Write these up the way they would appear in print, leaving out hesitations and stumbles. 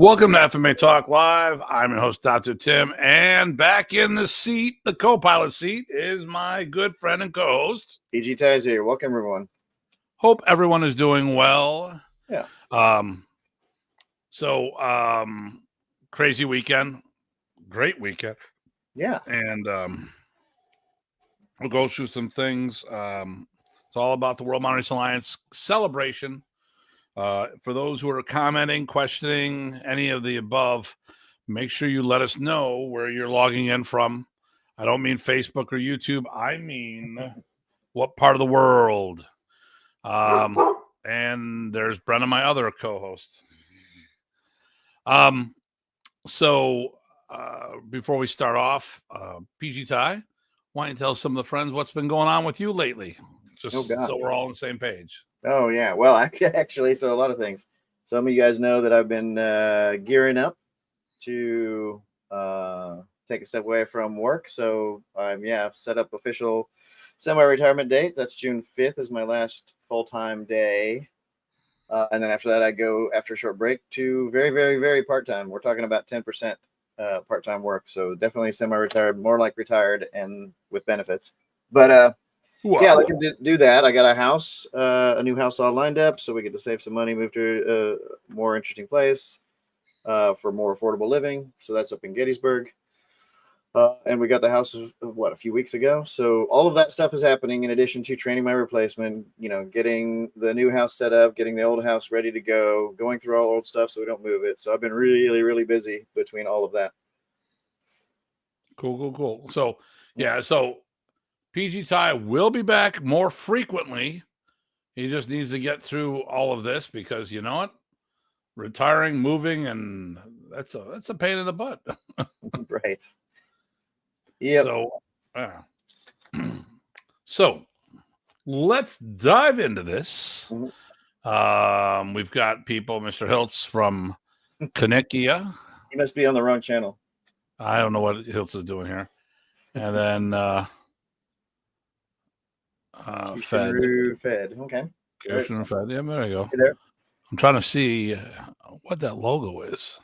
Welcome to FMA Talk Live. I'm your host, Datu Tim, and back in the seat, the co-pilot seat, is my good friend and co-host, PG Ties here. Welcome, everyone. Hope everyone is doing well. Yeah. Crazy weekend, great weekend. Yeah. And we'll go through some things. It's all about the World Modern Arnis Alliance celebration. For those who are commenting, questioning any of the above, make sure you let us know where you're logging in from. I don't mean Facebook or YouTube. I mean what part of the world. And there's Brenna, my other co-host. Before we start off, PG Ty, why don't you tell some of the friends what's been going on with you lately? Just so we're all on the same page. Oh, yeah. Well, actually, so a lot of things. Some of you guys know that I've been gearing up to take a step away from work. So I've set up official semi-retirement date. That's June 5th is my last full-time day. And then after that, I go after a short break to very, very, very part-time. We're talking about 10% part-time work. So definitely semi-retired, more like retired and with benefits. But yeah, I can do that. I got a new house all lined up, so we get to save some money, move to a more interesting place for more affordable living. So that's up in Gettysburg. And we got the house a few weeks ago. So all of that stuff is happening in addition to training my replacement, getting the new house set up, getting the old house ready to go, going through all old stuff so we don't move it. So I've been really, really busy between all of that. Cool. So, PG Ty will be back more frequently. He just needs to get through all of this because you know what? Retiring, moving, and that's a pain in the butt. Right. Yeah. So let's dive into this. Mm-hmm. We've got people, Mr. Hiltz from Kanikia. He must be on the wrong channel. I don't know what Hiltz is doing here. And then Fed. Okay. Fed. Yeah, there you go. Hey there. I'm trying to see what that logo is.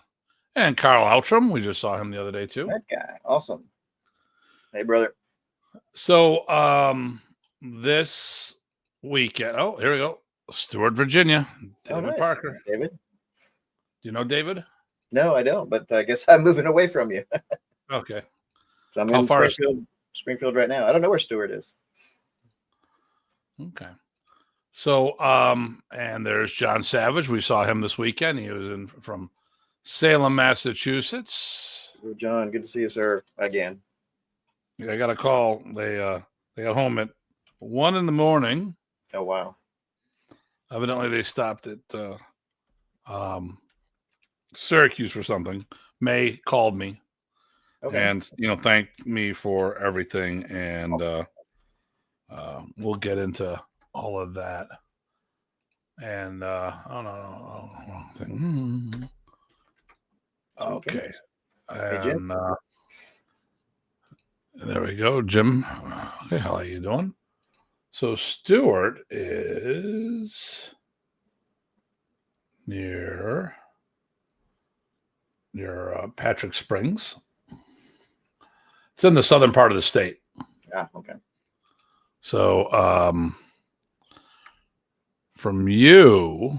And Carl Outram, we just saw him the other day too. That guy, awesome. Hey, brother. So this weekend, here we go. Stuart, Virginia. David nice. Parker. David. Do you know David? No, I don't, but I guess I'm moving away from you. Okay. So I'm in Springfield right now. I don't know where Stuart is. Okay. So, and there's John Savage. We saw him this weekend. He was from Salem, Massachusetts. Hello, John, good to see you, sir, again. Yeah, I got a call. They got home at 1 a.m. Oh, wow. Evidently, they stopped at Syracuse for something. May called me and thanked me for everything, and we'll get into all of that. And wrong thing. Okay. And there we go, Jim. Okay, how are you doing? So Stuart is near Patrick Springs. It's in the southern part of the state. Ah, okay. So from you,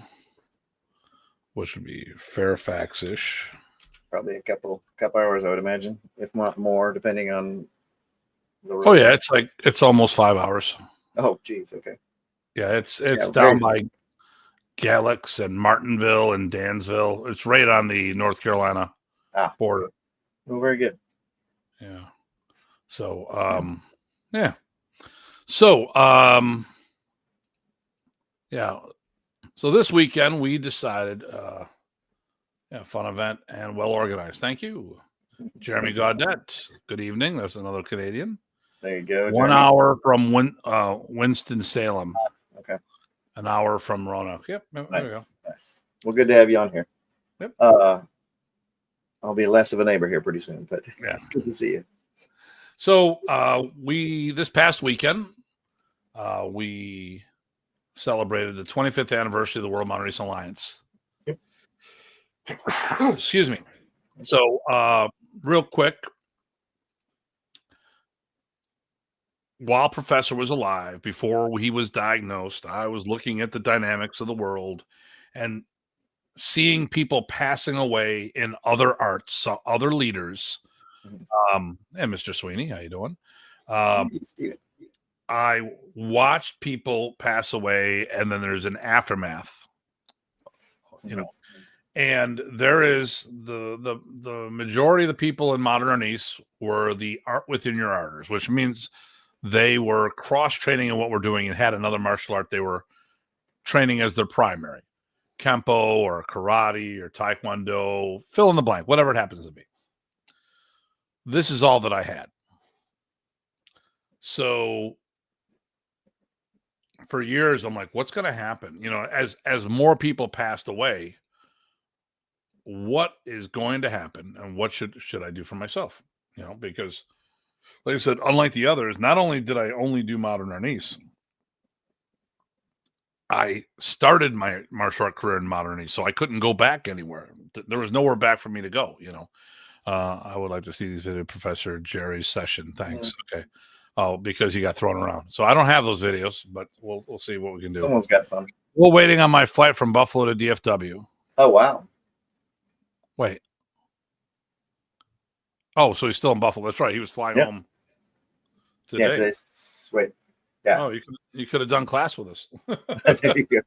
which would be Fairfax-ish. Probably a couple hours, I would imagine, if not more, depending on the road. Oh yeah, it's almost 5 hours. Oh, geez, okay. Yeah, it's down by Galax and Martinville and Dansville. It's right on the North Carolina border. Oh, very good. Yeah. So yeah. So yeah. So this weekend we decided fun event and well organized. Thank you. Jeremy Gaudette. Good evening. That's another Canadian. There you go. 1 hour from Winston-Salem. Okay. An hour from Roanoke. Yep. Nice. There we go. Nice. Well, good to have you on here. Yep. I'll be less of a neighbor here pretty soon, but yeah, good to see you. So this past weekend we celebrated the 25th anniversary of the World Modern Arnis Alliance. Yep. Excuse me. So, real quick, while Professor was alive, before he was diagnosed, I was looking at the dynamics of the world and seeing people passing away in other arts, other leaders. And Mr. Sweeney, how you doing? I watched people pass away, and then there's an aftermath, and there is the majority of the people in Modern Arnis were the art within your arters, which means they were cross training in what we're doing and had another martial art they were training as their primary, Kempo or karate or Taekwondo, fill in the blank, whatever it happens to be. This is all that I had. So for years, I'm like, what's going to happen? As more people passed away, what is going to happen, and what should I do for myself? Because, like I said, unlike the others, not only did I only do Modern Arnis, I started my martial art career in Modern Arnis, so I couldn't go back anywhere. There was nowhere back for me to go. I would like to see these videos, Professor Jerry's session. Thanks. Okay. Oh, because he got thrown around. So I don't have those videos, but we'll see what we can do. Someone's got some. We're waiting on my flight from Buffalo to DFW. Oh, wow. Wait. Oh, so he's still in Buffalo. That's right. He was flying home today. Yeah, today's wait. Yeah. Oh, you could have done class with us. There you go.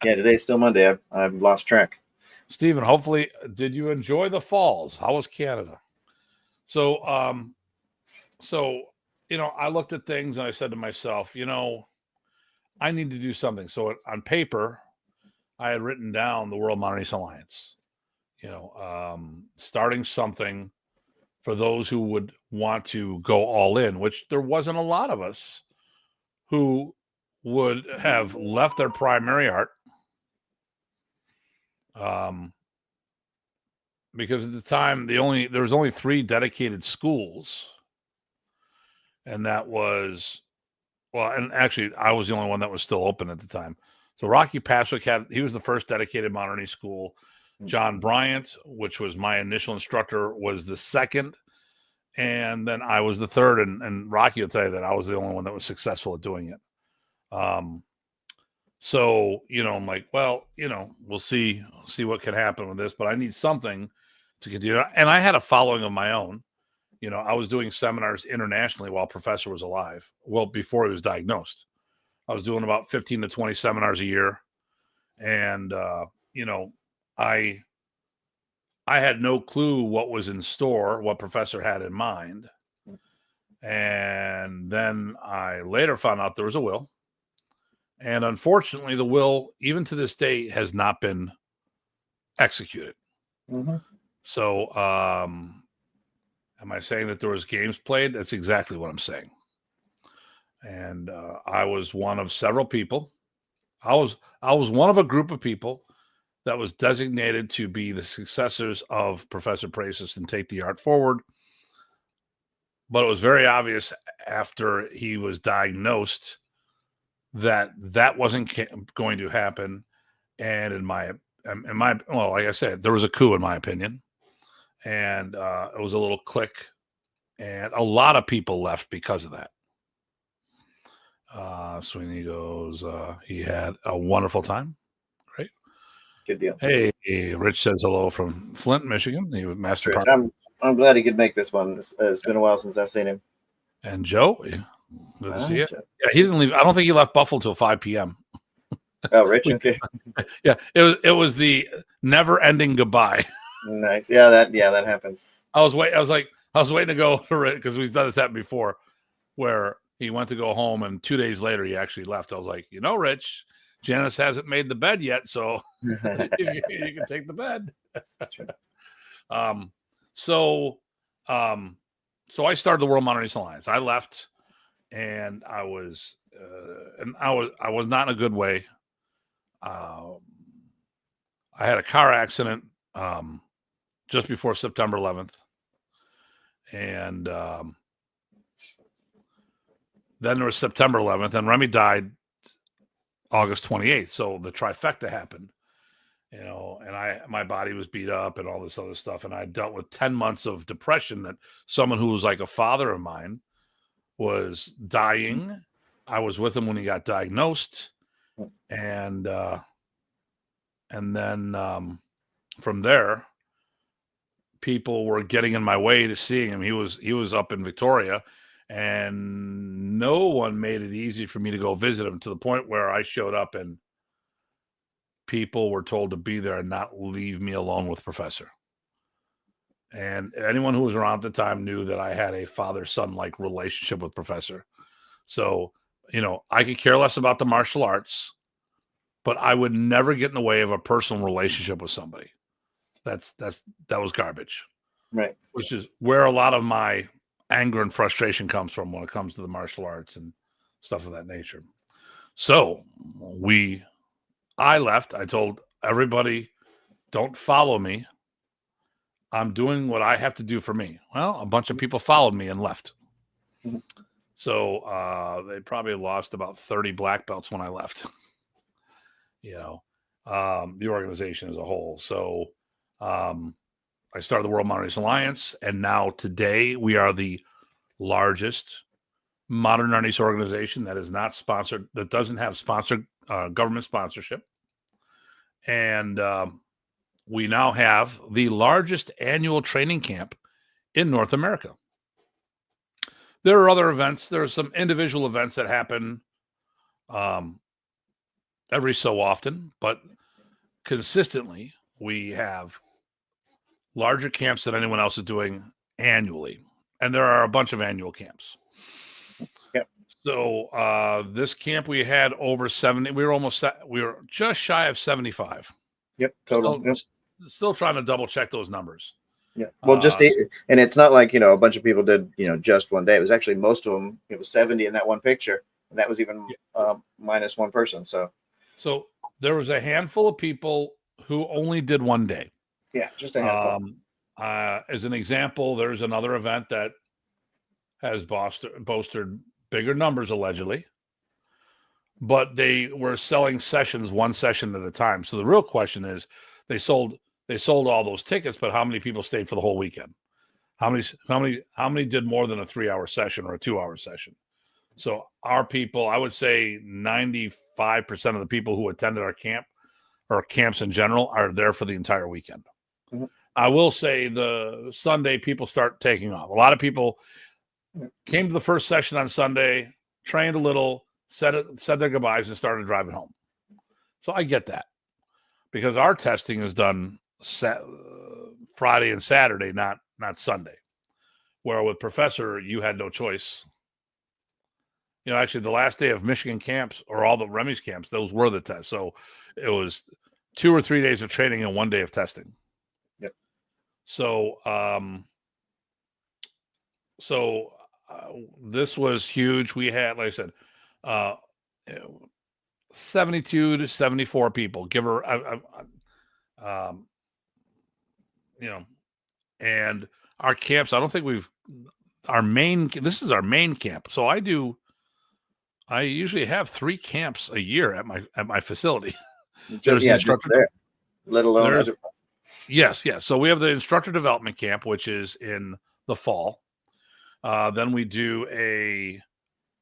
Yeah, today's still Monday. I've lost track. Stephen, hopefully, did you enjoy the falls? How was Canada? So, I looked at things and I said to myself, I need to do something. So on paper, I had written down the World Modern Arnis Alliance, starting something for those who would want to go all in, which there wasn't a lot of us who would have left their primary art. Because at the time there was only 3 dedicated schools, and that was, and actually I was the only one that was still open at the time. So Rocky Paswick he was the first dedicated Modern Arnis school. John Bryant, which was my initial instructor, was the second, and then I was the third. And Rocky will tell you that I was the only one that was successful at doing it. So I'm like, well, we'll see what can happen with this, but I need something to continue. And I had a following of my own. I was doing seminars internationally while Professor was alive. Well, before he was diagnosed, I was doing about 15 to 20 seminars a year. And, I had no clue what was in store, what Professor had in mind. And then I later found out there was a will. And unfortunately, the will, even to this day, has not been executed. Mm-hmm. So, am I saying that there was games played? That's exactly what I'm saying. And I was one of several people. I was one of a group of people that was designated to be the successors of Professor Prasis and take the art forward. But it was very obvious after he was diagnosed that wasn't going to happen. And in my well, like I said, there was a coup in my opinion, and it was a little click, and a lot of people left because of that. Sweeney goes, he had a wonderful time. Great. Good deal. Hey, Rich says hello from Flint, Michigan. He was master. Rich, I'm glad he could make this one. It's been a while since I've seen him. And Joe, good to see you. Yeah, he didn't leave. I don't think he left Buffalo till 5 p.m. Oh, Rich, okay. Yeah, it was the never-ending goodbye. Nice. Yeah, that happens. I was waiting to go for it because we've done this happen before, where he went to go home and 2 days later he actually left. I was like, Rich, Janice hasn't made the bed yet, so you can take the bed. That's right. So I started the World Modern Arnis Alliance. I left, and I was not in a good way. I had a car accident just before September 11th, and then there was September 11th, and Remy died August 28th. So the trifecta happened, and my body was beat up and all this other stuff. And I dealt with 10 months of depression that someone who was like a father of mine was dying. I was with him when he got diagnosed. And then from there, people were getting in my way to seeing him. He was up in Victoria, and no one made it easy for me to go visit him, to the point where I showed up and people were told to be there and not leave me alone with Professor. And anyone who was around at the time knew that I had a father-son like relationship with Professor. So, I could care less about the martial arts, but I would never get in the way of a personal relationship with somebody. That was garbage. Right. Which is where a lot of my anger and frustration comes from when it comes to the martial arts and stuff of that nature. So I left. I told everybody, don't follow me. I'm doing what I have to do for me. Well, a bunch of people followed me and left. Mhm. So they probably lost about 30 black belts when I left. The organization as a whole. So I started the World Modern Arnis Alliance, and now today we are the largest Modern Arnis organization that is not sponsored, that doesn't have government sponsorship. And we now have the largest annual training camp in North America. There are other events. There are some individual events that happen every so often, but consistently we have larger camps than anyone else is doing annually. And there are a bunch of annual camps. Yep. So this camp we had over 70. We were just shy of 75. Yep. Total. Still trying to double check those numbers. Yeah. Well, and it's not like, a bunch of people did, just one day. It was actually most of them. It was 70 in that one picture. And that was even minus one person. So there was a handful of people who only did one day. Yeah, just a handful. As an example, there's another event that has boasted bigger numbers allegedly, but they were selling sessions, one session at a time. So the real question is, they sold all those tickets, but how many people stayed for the whole weekend? How many did more than a 3-hour session or a 2-hour session? So our people, I would say 95% of the people who attended our camp or camps in general are there for the entire weekend. Mm-hmm. I will say the Sunday people start taking off. A lot of people came to the first session on Sunday, trained a little, said their goodbyes, and started driving home. So I get that, because our testing is done Friday and Saturday, not Sunday. Where with Professor, you had no choice. Actually, the last day of Michigan camps, or all the Remy's camps, those were the tests. So it was 2 or 3 days of training and 1 day of testing. Yep. So, this was huge. We had, like I said, 72 to 74 people. Give her, and our camps. I don't think this is our main camp. So I usually have 3 camps a year at my facility. Just there, let alone Yes. So we have the instructor development camp, which is in the fall. Then we do a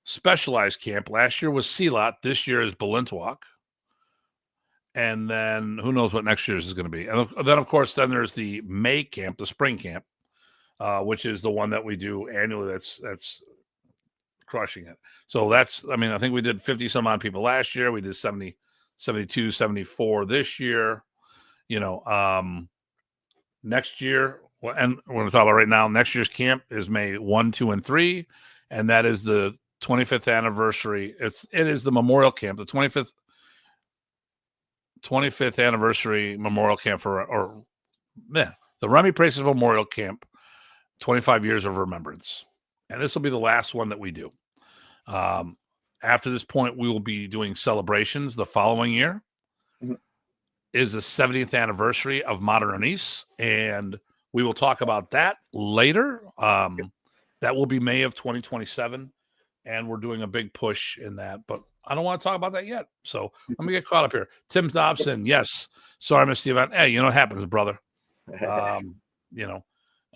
specialized camp. Last year was Sealot. This year is Balintawak. And then who knows what next year's is going to be. And then, of course, there's the May camp, the spring camp, which is the one that we do annually. That's crushing it. So I think we did 50 some odd people last year. We did 70, 72, 74 this year. Next year, and we're going to talk about right now, next year's camp is May 1, 2, and 3. And that is the 25th anniversary. It is the memorial camp, the 25th anniversary memorial camp the Remy Prices Memorial Camp, 25 years of remembrance. And this will be the last one that we do. After this point, we will be doing celebrations the following year. Mm-hmm. Is the 70th anniversary of Modern Arnis, and we will talk about that later. That will be May of 2027, and we're doing a big push in that. But I don't want to talk about that yet. So let me get caught up here. Tim Dobson, yes. Sorry, I missed the event. Hey, you know what happens, brother.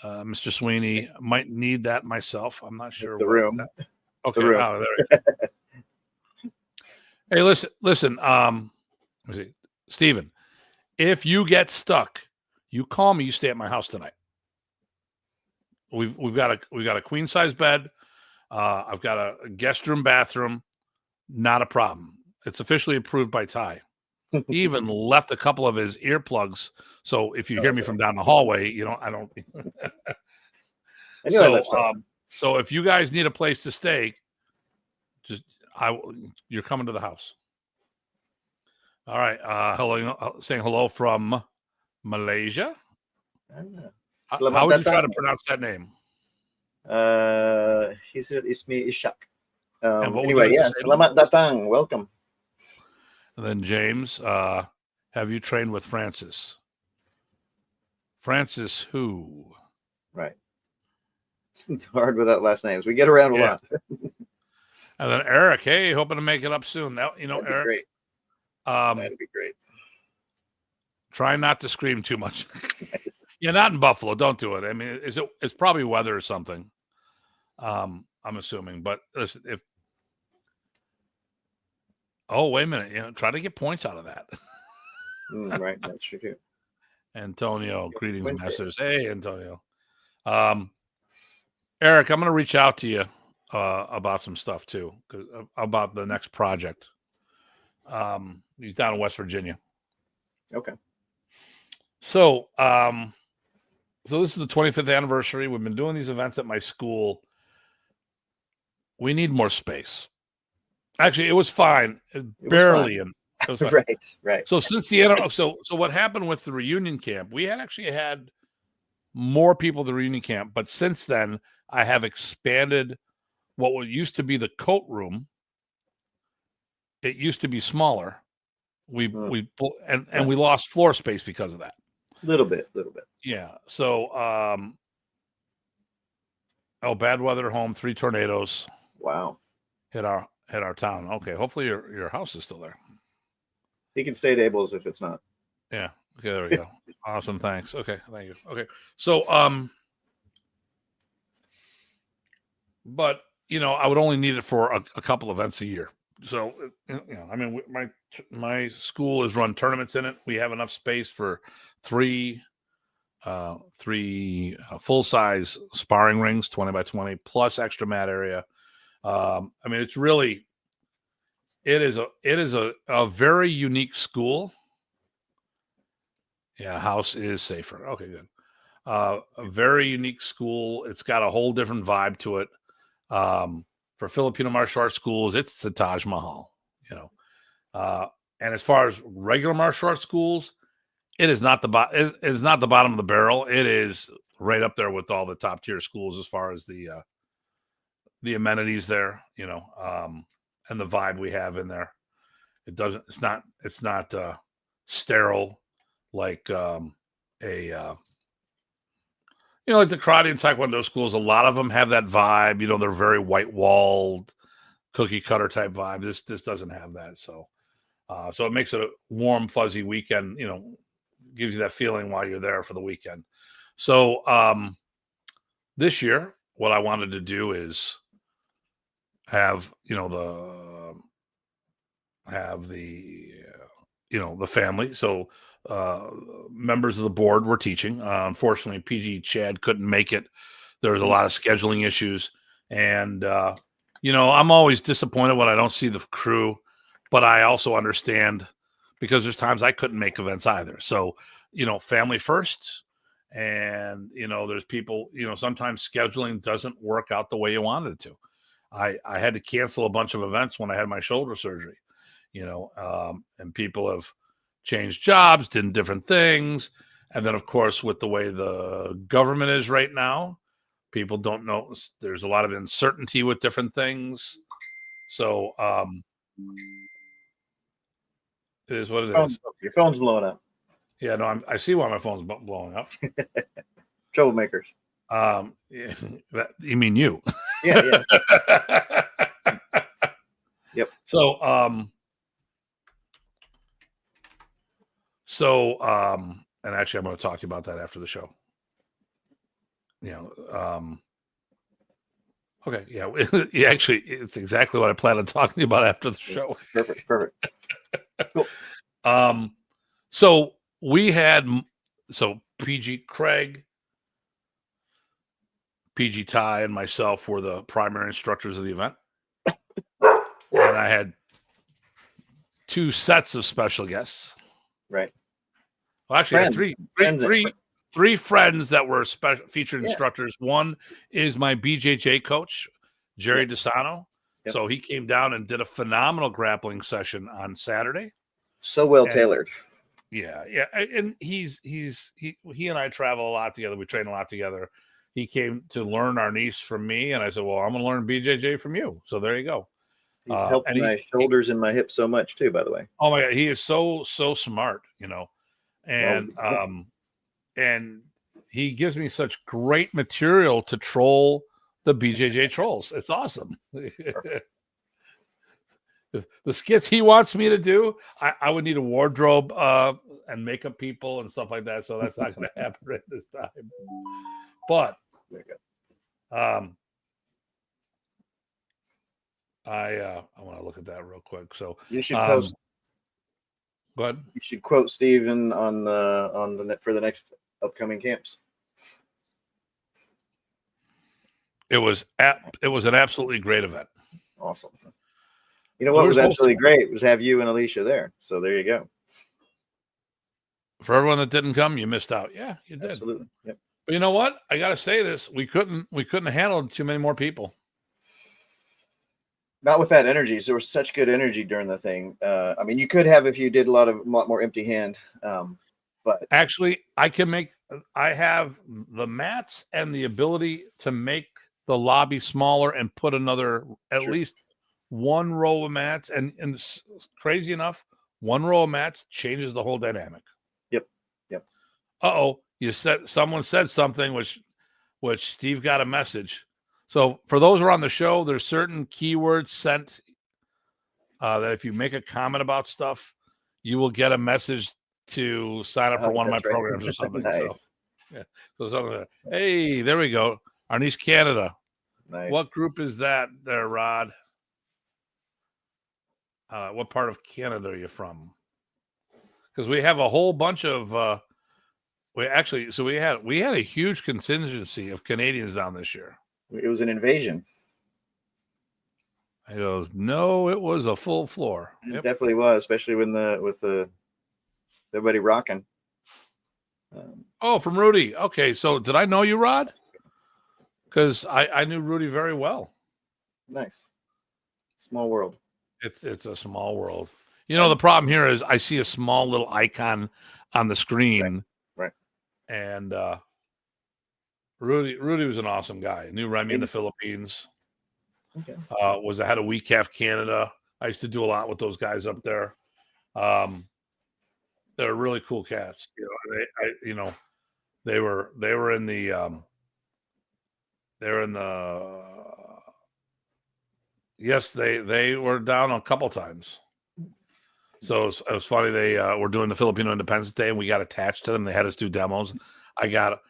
Mr. Sweeney might need that myself. I'm not sure. The room. Okay. The room. Oh, there we go. Hey, listen. Let me see. Steven, if you get stuck, you call me. You stay at my house tonight. We've got a queen size bed. I've got a guest room, bathroom. Not a problem. It's officially approved by Ty. He even left a couple of his earplugs. So if you hear me from down the hallway, I don't. So if you guys need a place to stay, you're coming to the house. All right. Hello, saying hello from Malaysia. How would you try to pronounce that name? Ismi Ishak. Anyway, selamat datang. Welcome. And then James, have you trained with Francis? Francis who? Right. It's hard without last names. We get around a lot. And then Eric, hey, hoping to make it up soon. That'd Eric, be great. That'd be great. Try not to scream too much. Nice. You're not in Buffalo. Don't do it. I mean, it's probably weather or something. I'm assuming. But listen, wait a minute. Try to get points out of that. Right. That's true too. Antonio, greetings, masters. Hey, Antonio. Eric, I'm going to reach out to you about some stuff too, about the next project. He's down in West Virginia. Okay. So this is the 25th anniversary. We've been doing these events at my school. We need more space. Actually, it was fine. It was fine. Right. So since so what happened with the reunion camp, we had more people at the reunion camp, but since then I have expanded what used to be the coat room. It used to be smaller. We lost floor space because of that. Little bit. Yeah. So bad weather at home, 3 tornadoes. Wow. Hit our town. Okay. Hopefully your house is still there. He can stay at Abel's if it's not. Yeah. Okay, there we go. Awesome. Thanks. Okay. Thank you. Okay. So but I would only need it for a couple events a year. So I mean, my school is run tournaments in it. We have enough space for three full-size sparring rings, 20 by 20, plus extra mat area. I mean, it is a very unique school. Yeah, house is safer. Okay, good. A very unique school. It's got a whole different vibe to it. For Filipino martial arts schools, it's the Taj Mahal, and as far as regular martial arts schools, it is not it is not the bottom of the barrel. It is right up there with all the top tier schools as far as the amenities there, and the vibe we have in there. It's not sterile like like the karate and taekwondo schools. A lot of them have that vibe. They're very white walled, cookie cutter type vibe. This doesn't have that. So it makes it a warm, fuzzy weekend. Gives you that feeling while you're there for the weekend. So this year, what I wanted to do is have the family. So members of the board were teaching. Unfortunately, PG Chad couldn't make it. There was a lot of scheduling issues, and I'm always disappointed when I don't see the crew, but I also understand because there's times I couldn't make events either. So family first, and there's people. Sometimes scheduling doesn't work out the way you wanted it to. I had to cancel a bunch of events when I had my shoulder surgery, and people have changed jobs, did different things. And then, of course, with the way the government is right now, people don't know. There's a lot of uncertainty with different things. So it is what it is. Your phone's blowing up. Yeah, no, I see why my phone's blowing up. Troublemakers. You mean you? Yeah. Yep. So, and actually, I'm going to talk to you about that after the show. Okay, yeah, actually, it's exactly what I plan on talking to you about after the show. Perfect. Cool. So we had PG Craig, PG Ty, and myself were the primary instructors of the event, and I had 2 sets of special guests. Right. Well, actually, I had three friends that were featured instructors. One is my BJJ coach, Jerry DeSano. Yep. So he came down and did a phenomenal grappling session on Saturday. So well tailored. Yeah, and he and I travel a lot together. We train a lot together. He came to learn Arnis from me, and I said, "Well, I'm going to learn BJJ from you." So there you go. He's helped my shoulders and my hips so much too, by the way. Oh my God, he is so smart, and and he gives me such great material to troll the BJJ trolls. It's awesome. The skits he wants me to do, I would need a wardrobe and makeup people and stuff like that. So that's not going to happen right this time. But I want to look at that real quick. So you should post. Go ahead. You should quote Steven on the net for the next upcoming camps. It was an absolutely great event. Awesome. You know what was absolutely great was have you and Alicia there. So there you go. For everyone that didn't come, you missed out. Yeah, you did. Absolutely. Yep. But you know what? I got to say this: we couldn't handle too many more people. Not with that energy. So there was such good energy during the thing. I mean, you could have if you did a lot more empty hand. But actually, I have the mats and the ability to make the lobby smaller and put another at least one row of mats. And crazy enough, one row of mats changes the whole dynamic. Yep. Someone said something which Steve got a message. So for those who are on the show, there's certain keywords sent that if you make a comment about stuff, you will get a message to sign up for one of my programs or something. Nice. So something. Hey, there we go. Arnis Canada. Nice. What group is that there, Rod? What part of Canada are you from? Because we have a whole bunch of we had a huge contingency of Canadians down this year. It was an invasion. He goes, no, it was a full floor. It definitely was, especially with everybody rocking. From Rudy. Okay, so did I know you, Rod? Because I knew Rudy very well. Nice. Small world. It's a small world. The problem here is I see a small little icon on the screen. Right. And Rudy was an awesome guy. I knew Remy in the Philippines. Okay. Was ahead of WeCaf Canada. I used to do a lot with those guys up there. They're really cool cats. They were in the yes, they were down a couple times. So it was funny. They were doing the Filipino Independence Day, and we got attached to them. They had us do demos. I got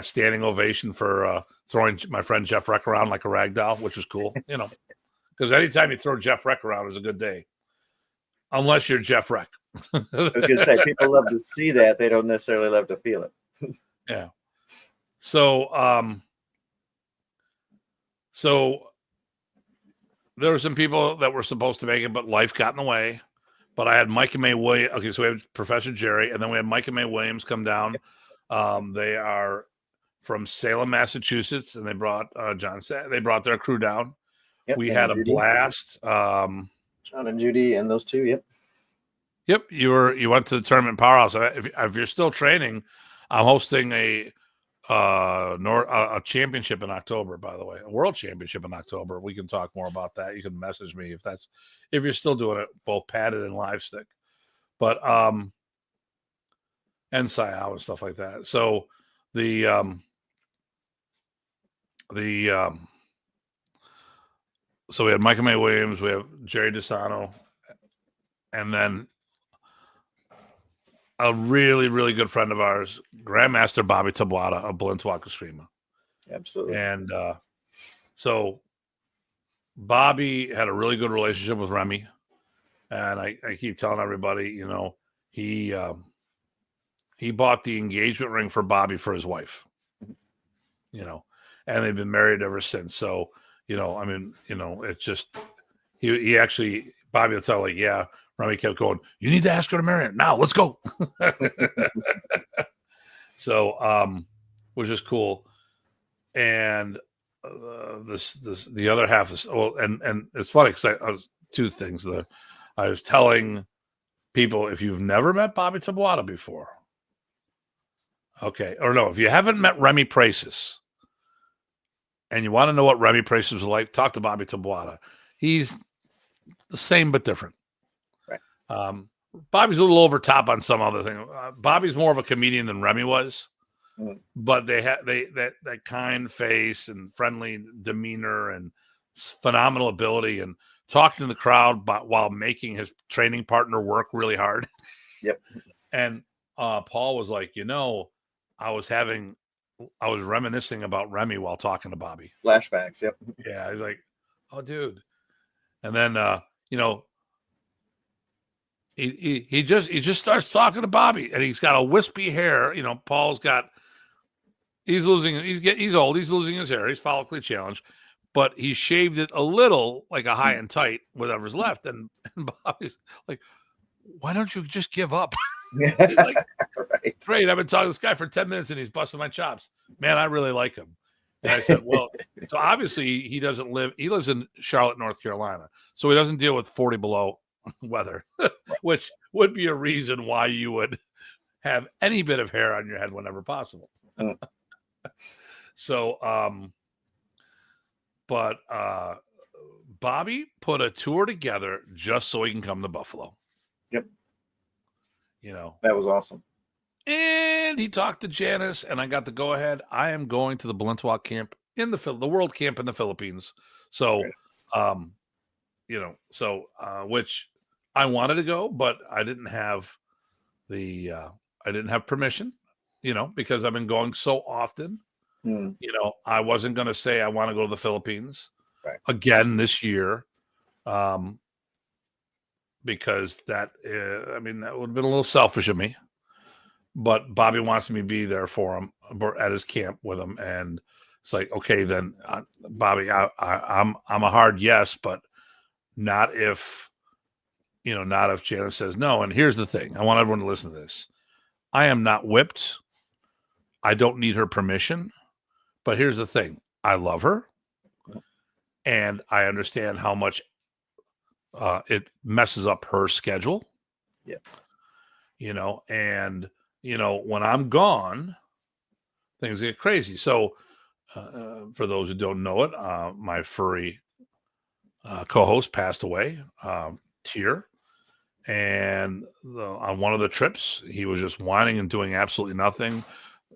standing ovation for throwing my friend Jeff Reck around like a rag doll, which was cool. Because anytime you throw Jeff Reck around is a good day, unless you're Jeff Reck. I was going to say people love to see that; they don't necessarily love to feel it. Yeah. So there were some people that were supposed to make it, but life got in the way. But I had Mike and May Williams. Okay, so we have Professor Jerry, and then we had Mike and May Williams come down. They are from Salem, Massachusetts, and they brought they brought their crew down. Yep, we had a blast. John and Judy and those two. Yep. You went to the tournament powerhouse. If you're still training, I'm hosting a championship in October, by the way, a world championship in October. We can talk more about that. You can message me if you're still doing it, both padded and live stick, but and Sayao and stuff like that. So the so we had Michael May Williams, we have Jerry DeSano, and then a really, really good friend of ours, Grandmaster Bobby Tabuada of Balintawak. Absolutely. And so Bobby had a really good relationship with Remy. And I keep telling everybody, you know, he bought the engagement ring for Bobby for his wife, you know, and they've been married ever since. So, you know, I mean, you know, it's just, he actually, Bobby will tell, like, yeah, Remy kept going, you need to ask her to marry him now. Let's go. So, which is cool. And the other half is, well, and it's funny because I was two things there. I was telling people, if you've never met Bobby Tabuada before, okay, or no, if you haven't met Remy Praces and you want to know what Remy Praces was like, talk to Bobby Tabuada. He's the same but different. Right. Bobby's a little over top on some other thing. Bobby's more of a comedian than Remy was, but they had that kind face and friendly demeanor and phenomenal ability and talking to the crowd while making his training partner work really hard. Yep. And Paul was like, you know, I was reminiscing about Remy while talking to Bobby. Flashbacks. Yep. Yeah. I was like, oh, dude. And then, you know, he just starts talking to Bobby, and he's got a wispy hair. You know, Paul's got, he's old. He's losing his hair. He's follically challenged, but he shaved it a little, like a high and tight, whatever's left. And Bobby's like, why don't you just give up? He's like, right. Great. I've been talking to this guy for 10 minutes and he's busting my chops. Man, I really like him. And I said, well, so obviously he lives in Charlotte, North Carolina. So he doesn't deal with 40 below weather, which would be a reason why you would have any bit of hair on your head whenever possible. So, but Bobby put a tour together just so he can come to Buffalo. Yep. You know, that was awesome. And he talked to Janice, and I got the go ahead. I am going to the Balintawak camp in the World Camp in the Philippines. So, you know, so which I wanted to go, but I didn't have permission, you know, because I've been going so often. You know, I wasn't going to say I want to go to the Philippines again this year. Because that would have been a little selfish of me, but Bobby wants me to be there for him at his camp with him. And it's like, okay, then Bobby, I'm a hard yes, but not if Janice says no. And here's the thing. I want everyone to listen to this. I am not whipped. I don't need her permission, but here's the thing. I love her and I understand how much it messes up her schedule. Yeah. You know, and you know, when I'm gone, things get crazy. So for those who don't know it, my furry co-host passed away, Tier. And on one of the trips, he was just whining and doing absolutely nothing.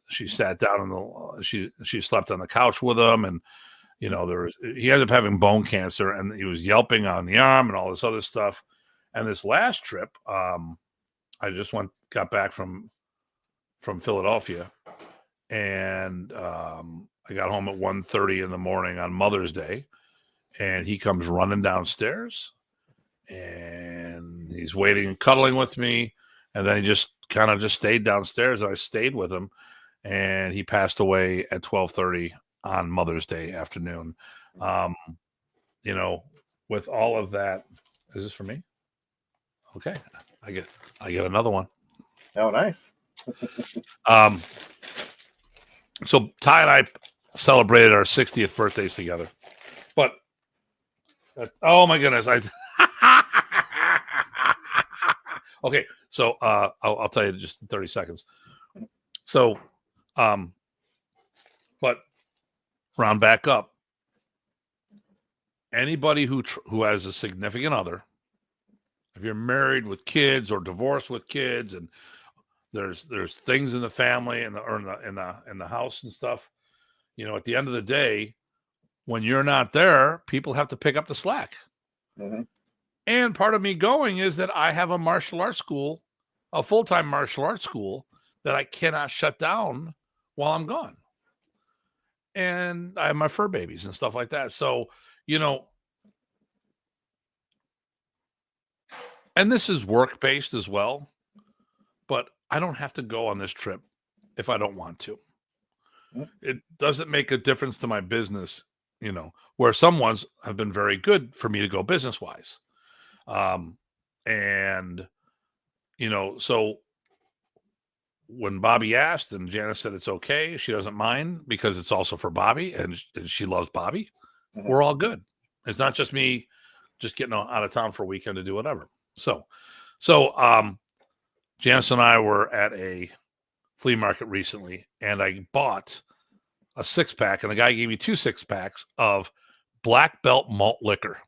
She sat down she slept on the couch with him, and you know, he ended up having bone cancer, and he was yelping on the arm and all this other stuff. And this last trip, I just got back from Philadelphia, and I got home at 1:30 in the morning on Mother's Day, and he comes running downstairs, and he's waiting and cuddling with me, and then he just kind of stayed downstairs, and I stayed with him, and he passed away at 12:30 on Mother's Day afternoon. You know, with all of that, is this for me? Okay, I get another one. Oh, nice. So Ty and I celebrated our 60th birthdays together, but oh my goodness, okay. So I'll tell you just in 30 seconds. So, but round back up. Anybody who has a significant other, if you're married with kids or divorced with kids, and there's things in the family or in the house and stuff, you know, at the end of the day, when you're not there, people have to pick up the slack. Mm-hmm. And part of me going is that I have a martial arts school, a full-time martial arts school that I cannot shut down while I'm gone. And I have my fur babies and stuff like that. So, and this is work-based as well, but I don't have to go on this trip if I don't want to. It doesn't make a difference to my business, where some ones have been very good for me to go business-wise. And, so when Bobby asked and Janice said it's okay, she doesn't mind because it's also for Bobby and she loves Bobby. Mm-hmm. We're all good. It's not just me just getting out of town for a weekend to do whatever. So Janice and I were at a flea market recently and I bought a 6-pack and the guy gave me 2 6-packs of black belt malt liquor.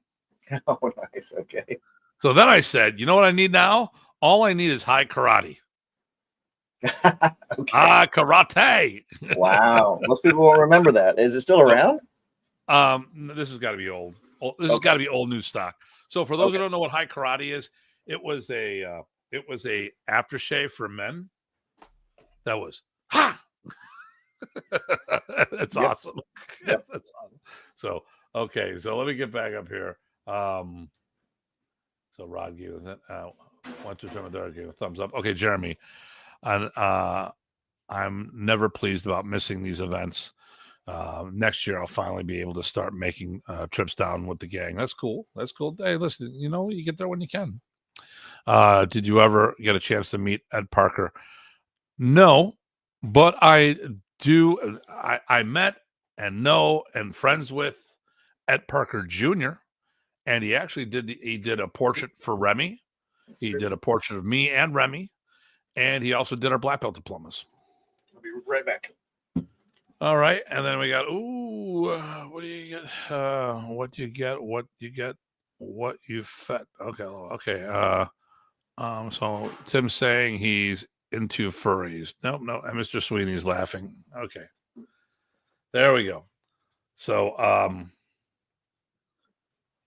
Oh, nice. Okay. So then I said, you know what I need now? All I need is high karate. Okay. Karate. Wow. Most people won't remember that. Is it still around? This has got to be old. This has got to be old news stock. So for those who don't know what high karate is, it was a aftershave for men. That was That's awesome. Yep. That's awesome. So okay, so let me get back up here. So Rod gave us that. 1, 2, 3, 4 gave a thumbs up. Okay, Jeremy, and I'm never pleased about missing these events. Next year, I'll finally be able to start making trips down with the gang. That's cool. That's cool. Hey, listen, you get there when you can. Did you ever get a chance to meet Ed Parker? No, but I do. I met and know and friends with Ed Parker Jr. And he actually did a portrait for Remy. He did a portrait of me and Remy. And he also did our black belt diplomas. I'll be right back. All right. And then we got, what do you get? What you get? What you fed. Okay. So Tim's saying he's into furries. No. And Mr. Sweeney's laughing. Okay. There we go. So,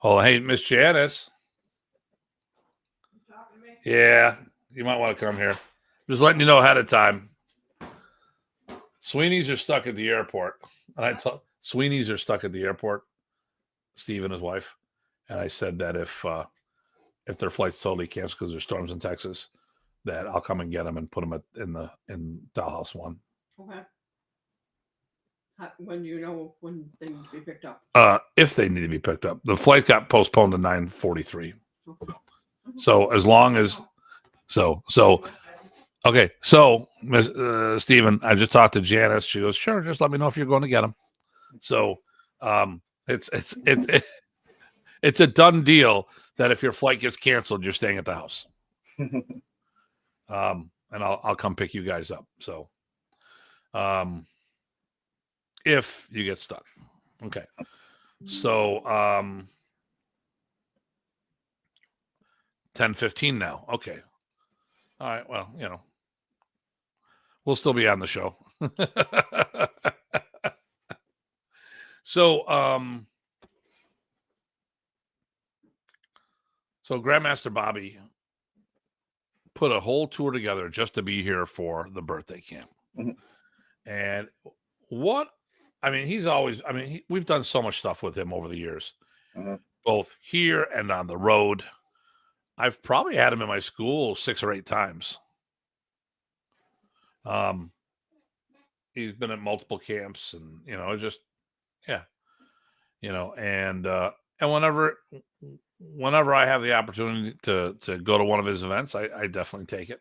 hey, Miss Janice. Yeah, you might want to come here. Just letting you know ahead of time. Sweeney's are stuck at the airport. And Sweeney's are stuck at the airport, Steve and his wife. And I said that if their flight's totally canceled because there's storms in Texas, that I'll come and get them and put them in Dollhouse 1. Okay. When do you know when they need to be picked up? If they need to be picked up. The flight got postponed to 9:43. Okay. So as long as okay. So Ms. Stephen, I just talked to Janice. She goes, sure, just let me know if you're going to get them. So it's a done deal that if your flight gets canceled, you're staying at the house. And I'll come pick you guys up. So if you get stuck. Okay. So 10:15 now. Okay. All right. Well, we'll still be on the show. So Grandmaster Bobby put a whole tour together just to be here for the birthday camp. Mm-hmm. And we've done so much stuff with him over the years, mm-hmm. both here and on the road. I've probably had him in my school 6 or 8 times. He's been at multiple camps and, and whenever I have the opportunity to go to one of his events, I definitely take it.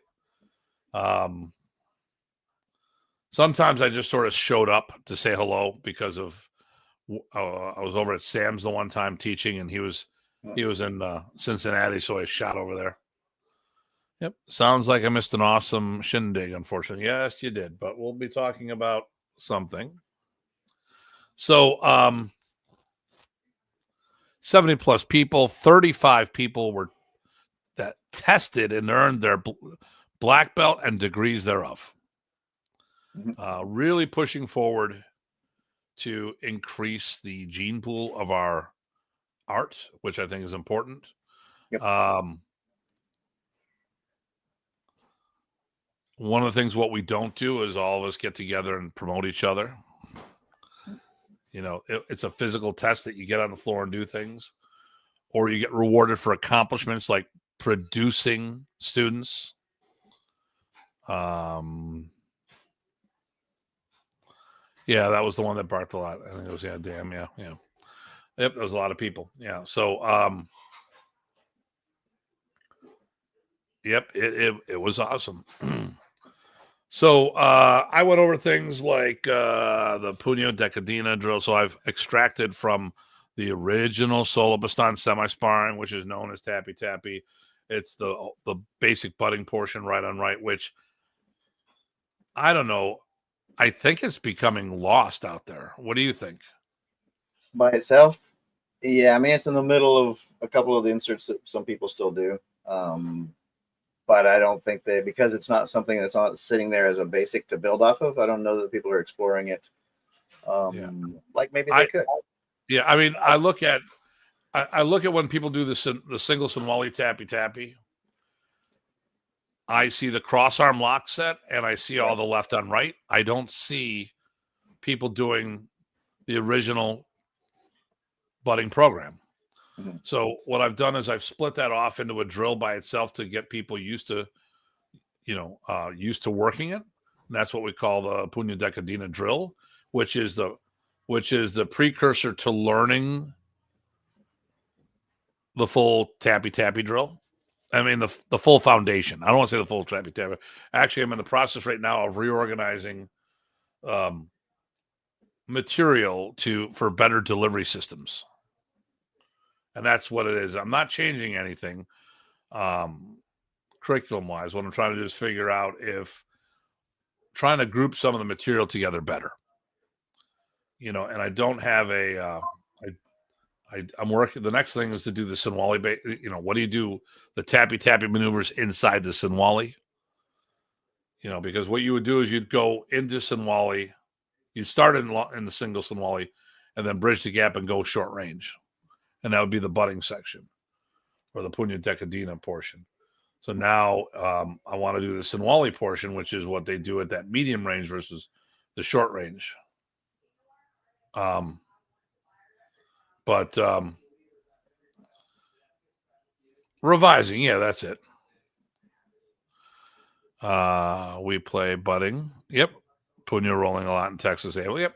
Sometimes I just sort of showed up to say hello because of I was over at Sam's the one time teaching, and he was in Cincinnati, so I shot over there. Yep, sounds like I missed an awesome shindig, unfortunately. Yes, you did, but we'll be talking about something. So, 70 plus people, 35 people were that tested and earned their black belt and degrees thereof. Really pushing forward to increase the gene pool of our art, which I think is important. Yep. One of the things what we don't do is all of us get together and promote each other. You know, it's a physical test that you get on the floor and do things, or you get rewarded for accomplishments like producing students. Yeah, that was the one that barked a lot. I think it was, yeah, damn, yeah. Yep, there was a lot of people. Yeah, so yep, it was awesome. So I went over things like the Pugno Decadina drill. So I've extracted from the original solo baston semi-sparring, which is known as tappy tappy. It's the basic butting portion, right on right, which I don't know. I think it's becoming lost out there. What do you think? By itself, yeah. I mean, it's in the middle of a couple of the inserts that some people still do. But I don't think because it's not something that's not sitting there as a basic to build off of. I don't know that people are exploring it. Like maybe they could. Yeah, I mean, I look at when people do the single Sinwali tappy tappy. I see the cross arm lock set, and I see all the left on right. I don't see people doing the original butting program. Mm-hmm. So what I've done is I've split that off into a drill by itself to get people used to, used to working it. And that's what we call the Pugno Decadina drill, which is the precursor to learning the full tappy tappy drill. I mean the full foundation. I don't want to say the full tappy tappy. Actually, I'm in the process right now of reorganizing material for better delivery systems. And that's what it is. I'm not changing anything curriculum wise. What I'm trying to do is figure out if trying to group some of the material together better. And I don't have I'm working. The next thing is to do the Sinwali. What do you do? The tappy tappy maneuvers inside the Sinwali. Because what you would do is you'd go into Sinwali, you'd start in the single Sinwali, and then bridge the gap and go short range, and that would be the butting section, or the Pugno Decadina portion. So now I want to do the Sinwali portion, which is what they do at that medium range versus the short range. But revising, yeah, that's it. We play butting. Yep. Pugno rolling a lot in Texas. Yep.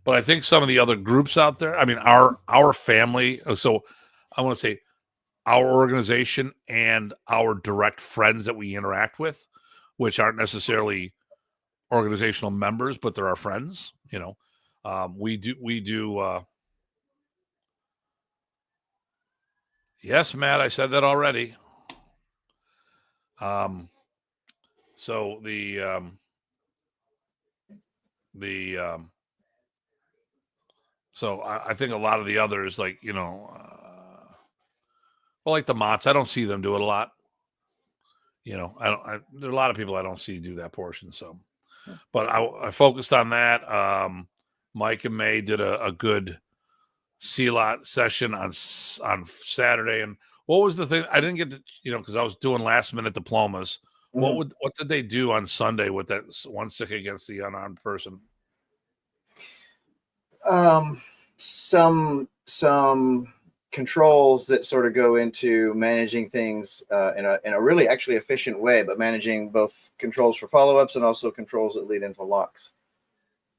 But I think some of the other groups out there, I mean, our family, so I want to say our organization and our direct friends that we interact with, which aren't necessarily organizational members, but they're our friends, we do. Yes, Matt, I said that already. So so I think a lot of the others, like, like the Mott's, I don't see them do it a lot. There are a lot of people I don't see do that portion. So, but I focused on that. Mike and May did a good C-lot session on Saturday. And what was the thing? I didn't get to, because I was doing last minute diplomas. Mm-hmm. What did they do on Sunday with that one stick against the unarmed person? Some controls that sort of go into managing things in a really actually efficient way, but managing both controls for follow-ups and also controls that lead into locks.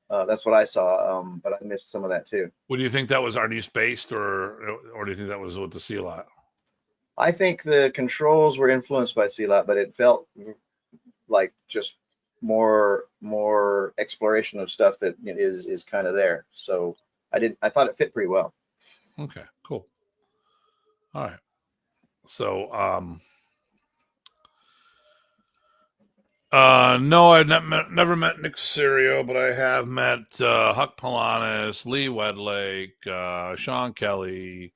That's what I saw, but I missed some of that too. What do you think that was Arnis based, or do you think that was with the C-lot? I think the controls were influenced by C-lot, but it felt like just more exploration of stuff that is kind of there. So I thought it fit pretty well. Okay, cool. All right. So no, I've never met Nick Serio, but I have met Huck Polanis, Lee Wedlake, Sean Kelly,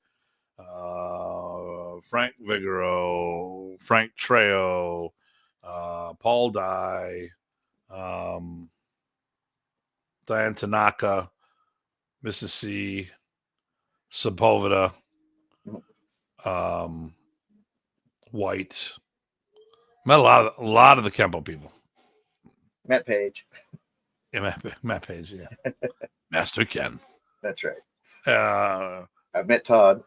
Frank Vigoro, Frank Trejo, Paul Dye, Diane Tanaka. Mississippi, Sepulveda, White. Met a lot of the Kempo people. Matt Page. Yeah, Matt Page, yeah. Master Ken. That's right. Uh, I've met Todd.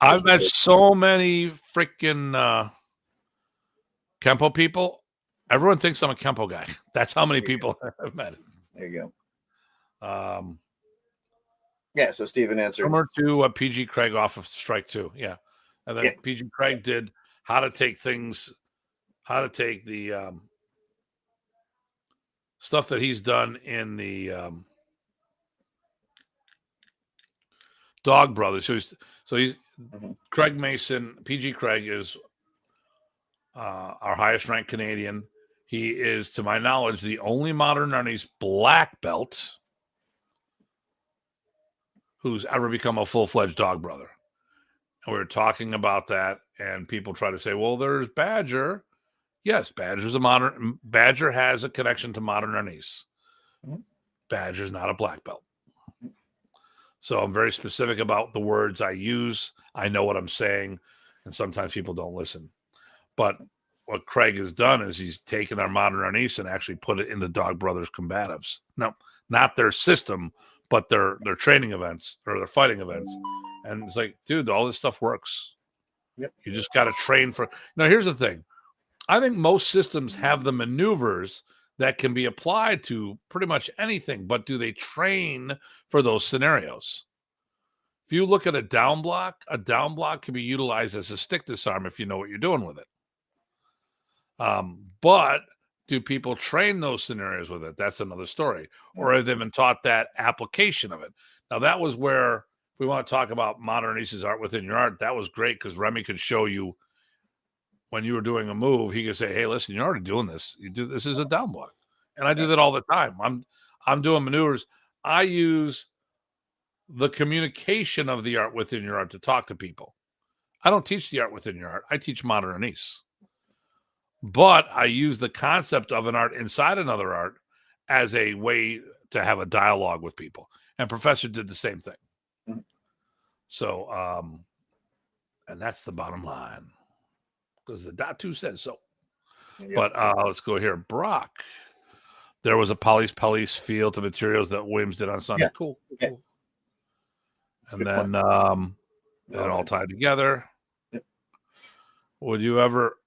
I've met so many freaking Kempo people. Everyone thinks I'm a Kempo guy. That's how many people I've met. There you go. Yeah, so Stephen answered. Similar to PG Craig off of Strike 2. Yeah. And then PG Craig did how to take the stuff that he's done in the Dog Brothers. So he's Craig Mason. PG Craig is our highest ranked Canadian. He is, to my knowledge, the only Modern Arnis black belt who's ever become a full-fledged Dog Brother. And we were talking about that, and people try to say, well, there's Badger. Yes, Badger has a connection to Modern Arnis. Badger's not a black belt. So I'm very specific about the words I use. I know what I'm saying, and sometimes people don't listen. But what Craig has done is he's taken our Modern Arnis and actually put it in the Dog Brothers combatives. No, not their system, but their training events or their fighting events. And it's like, dude, all this stuff works. Yep. You just got to train for. Now, here's the thing. I think most systems have the maneuvers that can be applied to pretty much anything, but do they train for those scenarios? If you look at a down block can be utilized as a stick disarm if you know what you're doing with it. But do people train those scenarios with it? That's another story. Or have they been taught that application of it? Now, that was where, if we want to talk about Modern Arnis' art within your art, that was great because Remy could show you when you were doing a move, he could say, hey, listen, you're already doing this. You do this is a down block. And I do that all the time. I'm doing maneuvers. I use the communication of the art within your art to talk to people. I don't teach the art within your art. I teach Modern Arnis. But I use the concept of an art inside another art as a way to have a dialogue with people. And Professor did the same thing. So, and that's the bottom line. Because the Datu says so. Yep. But let's go here. Brock. There was a police feel to materials that Williams did on Sunday. Yeah. Cool. Yeah. And then it all tied together. Yep. Would you ever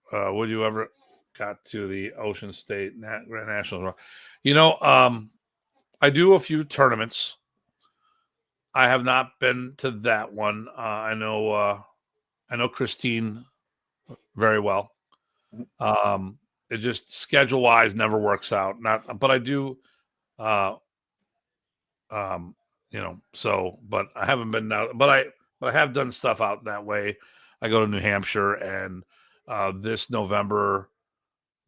got to the Ocean State Grand Nationals? You know, I do a few tournaments. I have not been to that one. I know Christine very well. It just schedule wise never works out. But I do, but I haven't been now. But I have done stuff out that way. I go to New Hampshire, and this November,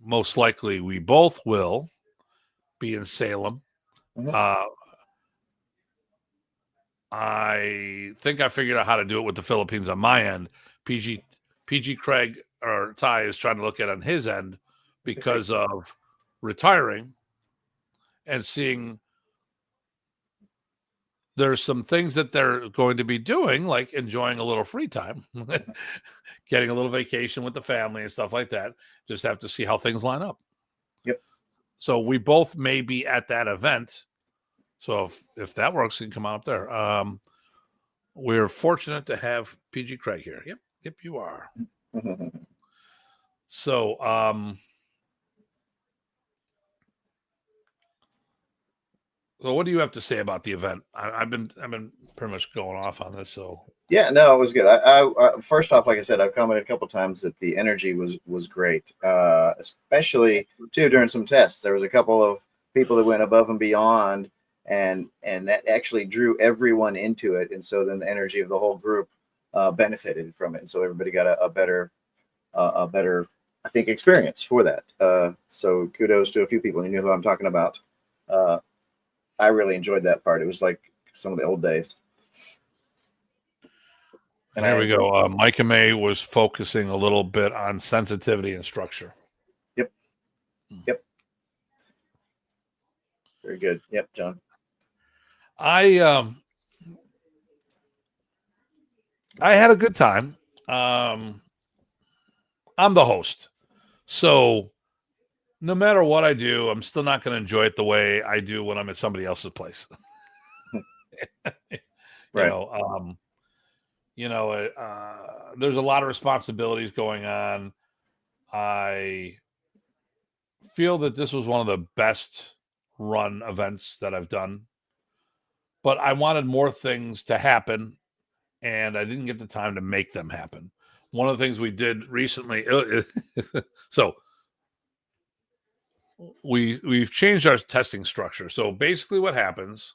most likely we both will be in Salem. I think I figured out how to do it with the Philippines on my end. PG Craig or Ty is trying to look at it on his end because of retiring and seeing there's some things that they're going to be doing, like enjoying a little free time, getting a little vacation with the family and stuff like that. Just have to see how things line up. Yep. So we both may be at that event. So if that works, you can come on up there. We're fortunate to have PG Craig here. Yep, you are. So, so what do you have to say about the event? I've been pretty much going off on this. So yeah, no, it was good. I first off, like I said, I've commented a couple times that the energy was great, especially too during some tests. There was a couple of people that went above and beyond, and that actually drew everyone into it, and so then the energy of the whole group benefited from it, and so everybody got a better, I think, experience for that. So kudos to a few people. You knew who I'm talking about. I really enjoyed that part. It was like some of the old days. And there we go. Mike and May was focusing a little bit on sensitivity and structure. Yep. Very good. Yep, John. I I had a good time. I'm the host, so no matter what I do, I'm still not going to enjoy it the way I do when I'm at somebody else's place. you Right. know, um, there's a lot of responsibilities going on. I feel that this was one of the best run events that I've done, but I wanted more things to happen, and I didn't get the time to make them happen. One of the things we did recently, so we've changed our testing structure. So basically, what happens?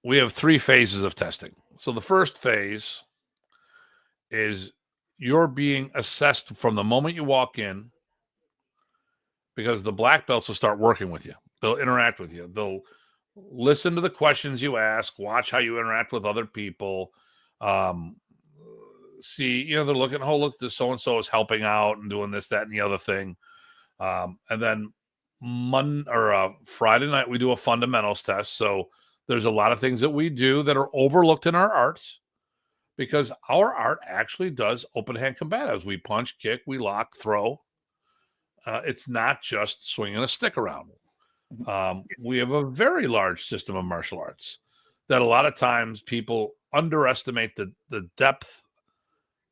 We have 3 phases of testing. So the first phase is you're being assessed from the moment you walk in, because the black belts will start working with you. They'll interact with you. They'll listen to the questions you ask, watch how you interact with other people. Um, See, they're looking, oh, look, this so and so is helping out and doing this, that, and the other thing. And then Friday night, we do a fundamentals test. So there's a lot of things that we do that are overlooked in our arts, because our art actually does open hand combatives. We punch, kick, we lock, throw. It's not just swinging a stick around. We have a very large system of martial arts that a lot of times people underestimate the depth,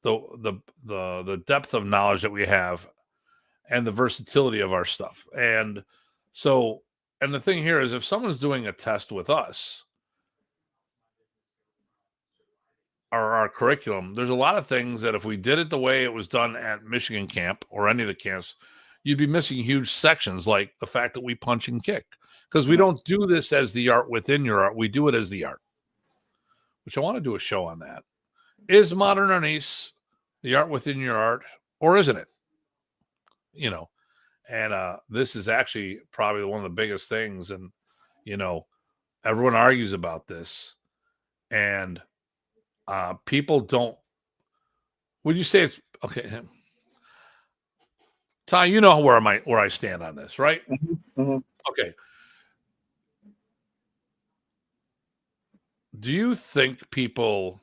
the depth of knowledge that we have, and the versatility of our stuff. And so, and the thing here is, if someone's doing a test with us or our curriculum, there's a lot of things that if we did it the way it was done at Michigan camp or any of the camps, you'd be missing huge sections, like the fact that we punch and kick, because we don't do this as the art within your art. We do it as the art, which I want to do a show on that. Is Modern Arnis the art within your art, or isn't it? And this is actually probably one of the biggest things. And, everyone argues about this, and people don't. Would you say it's okay? Ty, where I stand on this, right? Mm-hmm. Okay. Do you think people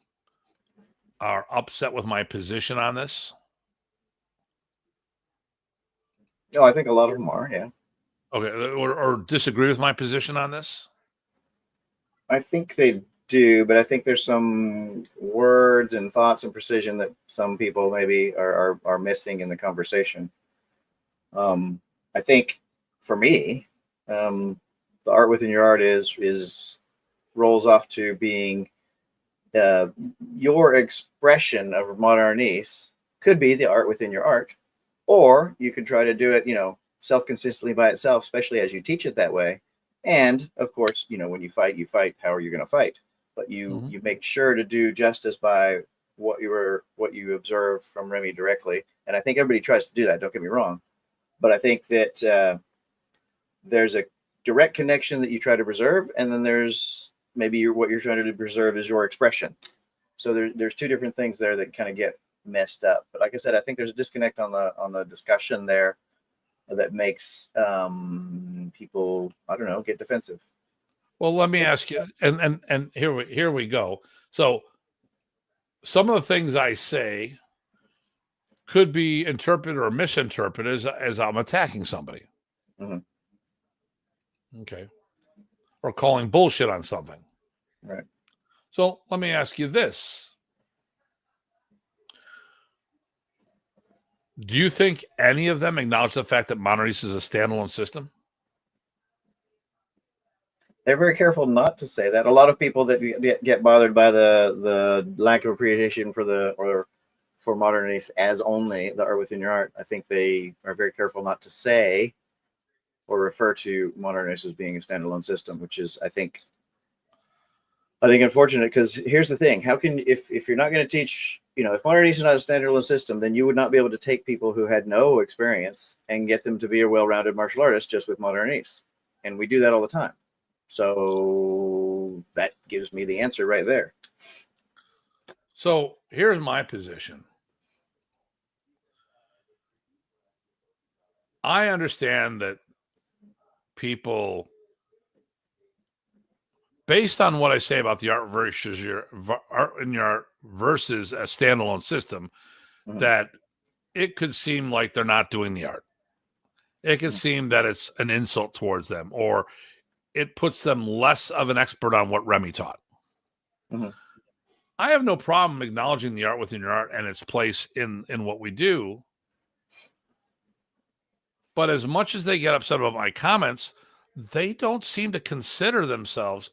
are upset with my position on this? Oh, I think a lot of them are. Yeah. Okay, or disagree with my position on this? I think they do, but I think there's some words and thoughts and precision that some people maybe are missing in the conversation. I think for me, the art within your art is rolls off to being your expression of modern Arnis could be the art within your art, or you could try to do it, self-consistently by itself, especially as you teach it that way. And of course, when you fight how are you going to fight, but you make sure to do justice by what you observe from Remy directly. And I think everybody tries to do that, don't get me wrong, but I think that there's a direct connection that you try to preserve, and then there's maybe what you're trying to preserve is your expression. So there's 2 different things there that kind of get messed up. But like I said, I think there's a disconnect on the discussion there that makes people, I don't know, get defensive. Well, let me ask you, and here we go. So some of the things I say could be interpreted or misinterpreted as I'm attacking somebody. Mm-hmm. Okay. Or calling bullshit on something. Right. So let me ask you this. Do you think any of them acknowledge the fact that Modern Arnis is a standalone system? They're very careful not to say that. A lot of people that get bothered by the lack of appreciation for Modern Arnis as only the art within your art, I think they are very careful not to say or refer to Modern Arnis as being a standalone system, which is, I think unfortunate, because here's the thing: how can if you're not going to teach, if Modern Arnis is not a standalone system, then you would not be able to take people who had no experience and get them to be a well-rounded martial artist just with Modern Arnis, and we do that all the time. So that gives me the answer right there. So here's my position. I understand that people based on what I say about the art versus art in your art versus a standalone system, that it could seem like they're not doing the art. It could seem that it's an insult towards them, or it puts them less of an expert on what Remy taught. I have no problem acknowledging the art within your art and its place in what we do. But as much as they get upset about my comments, they don't seem to consider themselves,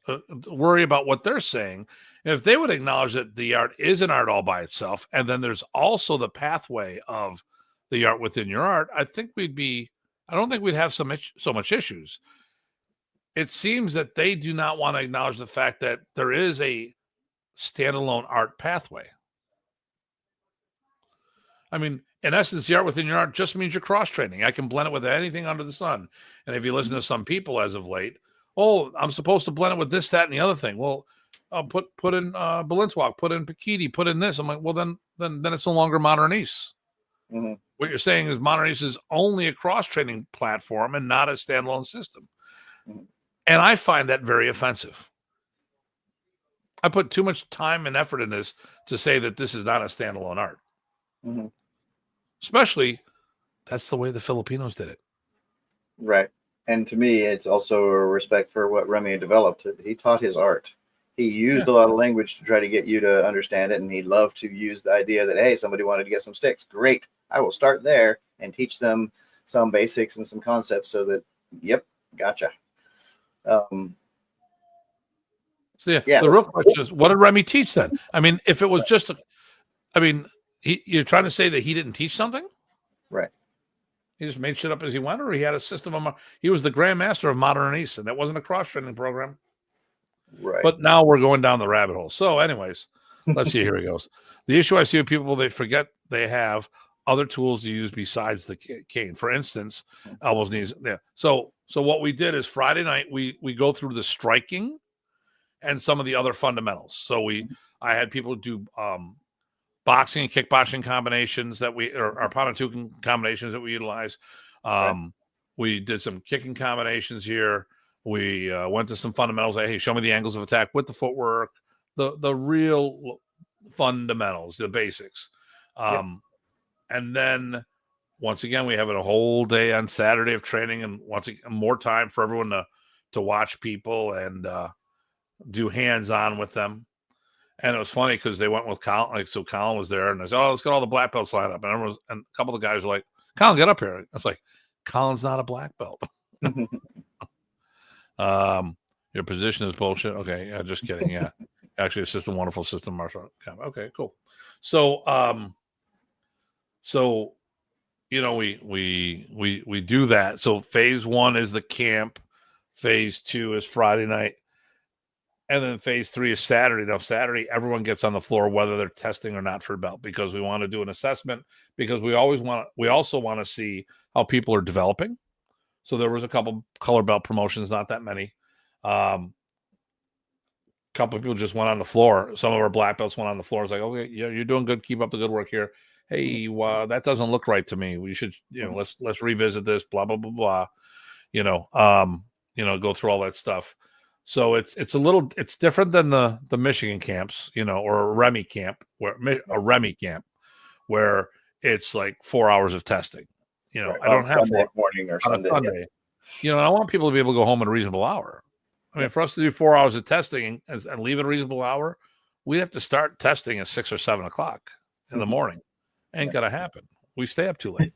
worry about what they're saying. And if they would acknowledge that the art is an art all by itself, and then there's also the pathway of the art within your art, I don't think we'd have so much issues. It seems that they do not want to acknowledge the fact that there is a standalone art pathway. I mean, in essence, the art within your art just means you're cross-training. I can blend it with anything under the sun. And if you listen to some people as of late, I'm supposed to blend it with this, that, and the other thing. Well, put in Balenciaga, put in Pikiti, put in this. I'm like, well, then it's no longer Modern Arnis. What you're saying is Modern Arnis is only a cross-training platform and not a standalone system. And I find that very offensive. I put too much time and effort in this to say that this is not a standalone art. Especially, that's the way the Filipinos did it. Right. And to me, it's also a respect for what Remy developed. He taught his art. He used a lot of language to try to get you to understand it. And he loved to use the idea that, hey, somebody wanted to get some sticks. Great. I will start there and teach them some basics and some concepts so that, yep, gotcha. The real question is, what did Remy teach then? I mean, if it was just, you're trying to say that he didn't teach something? Right. He just made shit up as he went, or he had a system of, he was the grandmaster of Modern Arnis, and that wasn't a cross-training program. Right. But now we're going down the rabbit hole. So anyways, let's see, here he goes. The issue I see with people, they forget they have other tools to use besides the cane. For instance, elbows, knees. Yeah. So what we did is Friday night, we go through the striking and some of the other fundamentals. So I had people do boxing and kickboxing combinations that our Panatukan combinations that we utilize. We did some kicking combinations here. We went to some fundamentals. Like, hey, show me the angles of attack with the footwork, the real fundamentals, the basics. And then once again, we have a whole day on Saturday of training, and once again, more time for everyone to watch people and do hands-on with them. And it was funny because they went with Colin. So Colin was there, and I said, let's get all the black belts lined up. And a couple of the guys were like, Colin, get up here. I was like, Colin's not a black belt. Your position is bullshit. Okay, yeah, just kidding. Yeah. Actually, it's just a wonderful system martial art. Okay, cool. So we do that. So phase 1 is the camp, phase 2 is Friday night, and then phase 3 is Saturday. Now Saturday, everyone gets on the floor whether they're testing or not for belt, because we want to do an assessment, because we also want to see how people are developing. So there was a couple color belt promotions, not that many. Couple of people just went on the floor. Some of our black belts went on the floor. It's like, okay, yeah, you're doing good. Keep up the good work here. Hey, that doesn't look right to me. We should, let's revisit this. Blah blah blah blah. Go through all that stuff. So it's different than the Michigan camps, or a Remy camp, where it's like 4 hours of testing. Right. I don't have Sunday morning or Sunday. Yeah. I want people to be able to go home at a reasonable hour. I mean, for us to do 4 hours of testing and leave at a reasonable hour, we'd have to start testing at 6 or 7 o'clock in the morning. Ain't gonna happen. We stay up too late.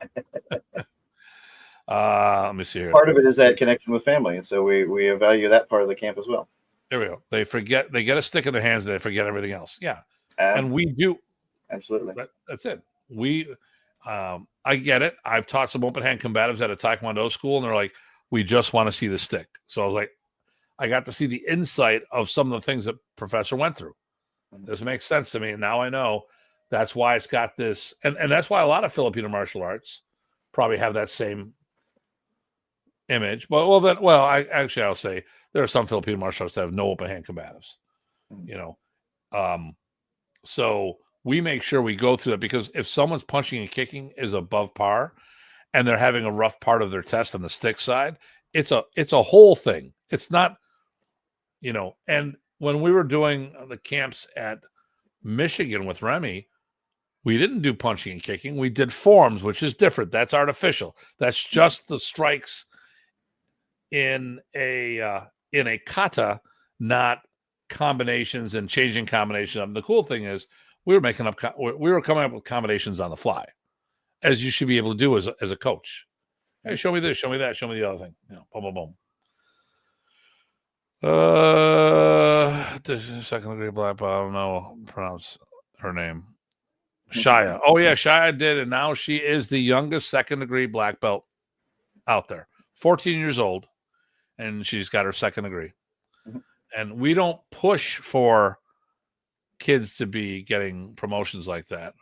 Let me see here. Part of it is that connection with family, and so we value that part of the camp as well. There we go. They get a stick in their hands, and they forget everything else. Yeah, and we do. Absolutely. That's it. I get it. I've taught some open hand combatives at a Taekwondo school, and they're like, we just want to see the stick. So I was like, I got to see the insight of some of the things that Professor went through. This makes sense to me. And now I know that's why it's got this. And that's why a lot of Filipino martial arts probably have that same image. But I'll say there are some Filipino martial arts that have no open hand combatives, so we make sure we go through that, because if someone's punching and kicking is above par and they're having a rough part of their test on the stick side, it's a whole thing. It's not, And when we were doing the camps at Michigan with Remy, we didn't do punching and kicking. We did forms, which is different. That's artificial. That's just the strikes in a kata, not combinations and changing combinations. The cool thing is we were coming up with combinations on the fly, as you should be able to do as a coach. Hey, show me this, show me that, show me the other thing. Boom, boom, boom. Second degree black belt. I don't know pronounce her name. Shia. Oh yeah, Shia did, and now she is the youngest second degree black belt out there. 14 years old, and she's got her second degree. And we don't push for kids to be getting promotions like that.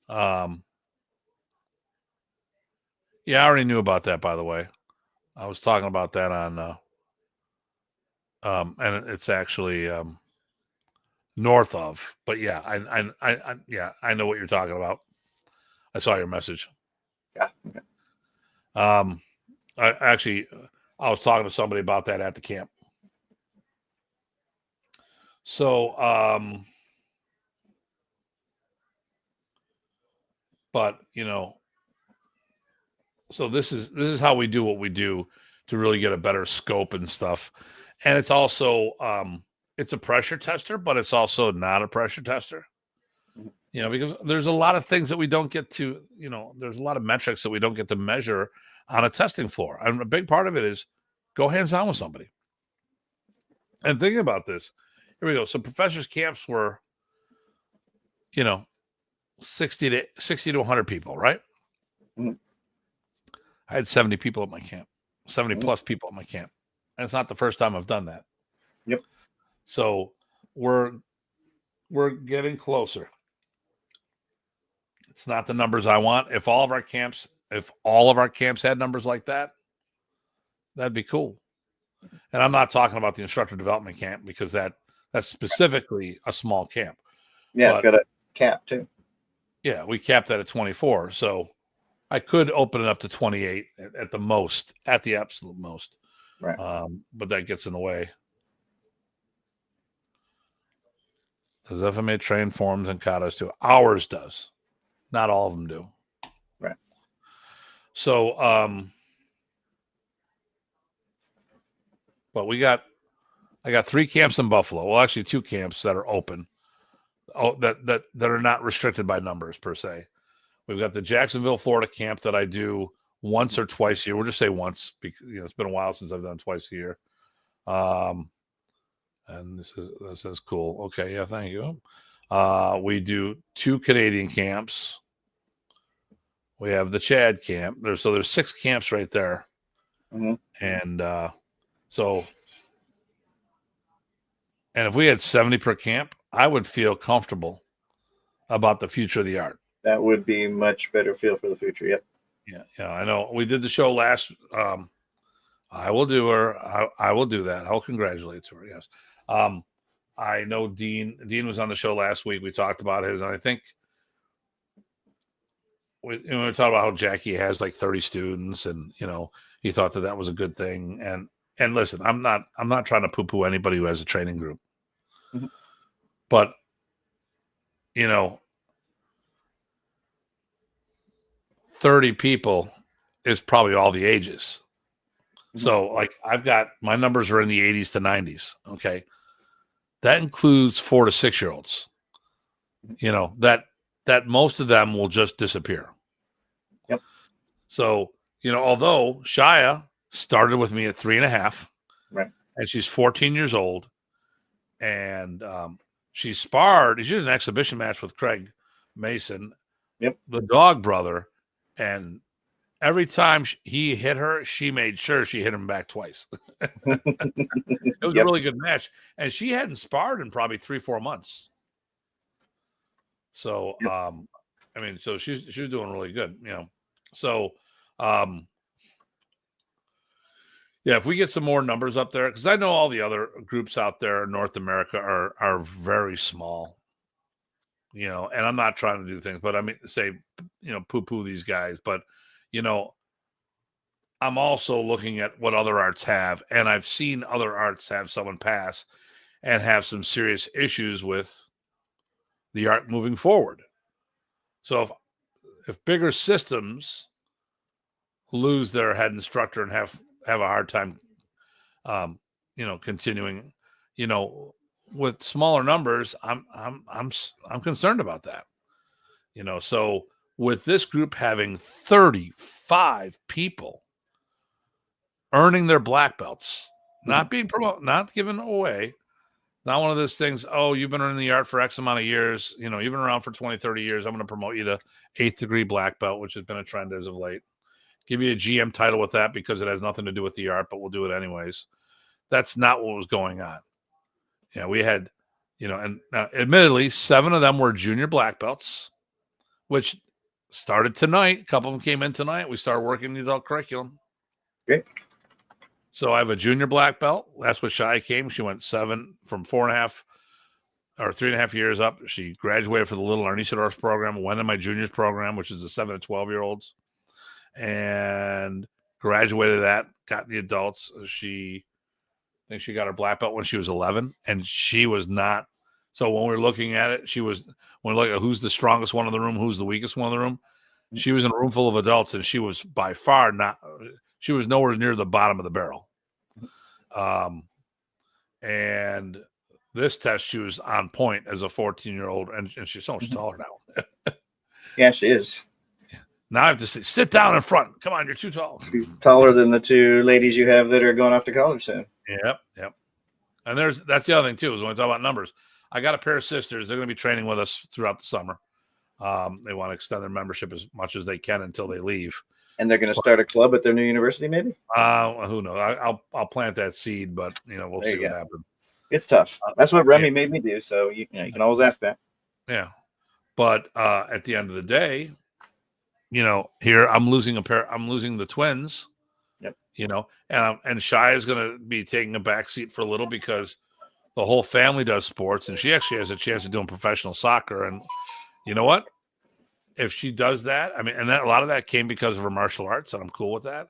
Yeah, I already knew about that, by the way. I was talking about that on and it's actually north of, but yeah, I know what you're talking about. I saw your message. Yeah. Okay. I was talking to somebody about that at the camp. So, but so this is how we do what we do to really get a better scope and stuff. And it's also it's a pressure tester, but it's also not a pressure tester. Because there's a lot of things that we don't get to, there's a lot of metrics that we don't get to measure on a testing floor. And a big part of it is go hands-on with somebody. And thinking about this, here we go. So professors' camps were, 60 to 100 people, right? Mm-hmm. I had 70 people at my camp, 70 plus people at my camp. And it's not the first time I've done that. Yep. So we're getting closer. It's not the numbers I want. If all of our camps had numbers like that, that'd be cool. And I'm not talking about the instructor development camp because that's specifically a small camp. Yeah, it's got a cap too. Yeah, we capped that at 24. So I could open it up to 28 at the most, at the absolute most. Right. But that gets in the way. Does FMA train forms and katas too? Ours does. Not all of them do. Right. So, but I got 3 camps in Buffalo. Well, actually 2 camps that are open. Oh, that are not restricted by numbers per se. We've got the Jacksonville, Florida camp that I do once or twice a year. We'll just say once because it's been a while since I've done twice a year. And this is cool. Okay, yeah, thank you. We do 2 Canadian camps. We have the Chad camp. There's 6 camps right there. Mm-hmm. And and if we had 70 per camp, I would feel comfortable about the future of the art. That would be much better feel for the future. Yep. Yeah, I know. We did the show last. I will do her. I will do that. I'll congratulate her. Yes. I know Dean was on the show last week. We talked about his, and I think we talked about how Jackie has like 30 students, and he thought that was a good thing. And listen, I'm not trying to poo-poo anybody who has a training group, mm-hmm. but 30 people is probably all the ages. Mm-hmm. So like I've got my numbers are in the 80s to 90s. Okay. That includes 4 to 6 year olds, that most of them will just disappear. Yep. So, although Shia started with me at 3.5, right. And she's 14 years old and she sparred. She did an exhibition match with Craig Mason, yep, the dog brother. And every time he hit her, she made sure she hit him back twice. It was a really good match. And she hadn't sparred in probably 3-4 months. So, so she was doing really good, So, if we get some more numbers up there, because I know all the other groups out there in North America are very small, and I'm not trying to do things, but I mean, say, poo-poo these guys, but, I'm also looking at what other arts have, and I've seen other arts have someone pass and have some serious issues with the art moving forward. So if bigger systems lose their head instructor and have a hard time, continuing, with smaller numbers, I'm concerned about that. So with this group having 35 people earning their black belts, not being promoted, not given away, not one of those things, oh, you've been in the art for X amount of years, you've been around for 20, 30 years, I'm going to promote you to 8th degree black belt, which has been a trend as of late. Give you a GM title with that because it has nothing to do with the art, but we'll do it anyways. That's not what was going on. Yeah, we had, and admittedly, 7 of them were junior black belts, which started tonight. A couple of them came in tonight. We started working the adult curriculum. Great. So I have a junior black belt. That's what Shai came. She went 7 from 4.5 or 3.5 years up. She graduated for the Little Arnis program, went in my juniors program, which is the 7 to 12-year-olds, and graduated that, got the adults. I think she got her black belt when she was 11, and she was not. So when we're looking at it, when we look at who's the strongest one in the room, who's the weakest one in the room, she was in a room full of adults, and she was by far not. She was nowhere near the bottom of the barrel. And this test, she was on point as a 14-year-old, and she's so much taller now. Yeah, she is. Now I have to say, sit down in front. Come on, you're too tall. She's taller than the 2 ladies you have that are going off to college soon. Yep. And that's the other thing too, is when we talk about numbers. I got a pair of sisters. They're going to be training with us throughout the summer. They want to extend their membership as much as they can until they leave. And they're going to start a club at their new university, maybe? Who knows? I'll plant that seed, but we'll see what happens. It's tough. That's what Remy made me do. So you can always ask that. Yeah, but at the end of the day, here I'm losing I'm losing the twins. Yep. And Shai is going to be taking a back seat for a little because the whole family does sports, and she actually has a chance of doing professional soccer. And you know what? If she does that, I mean, and a lot of that came because of her martial arts, and I'm cool with that.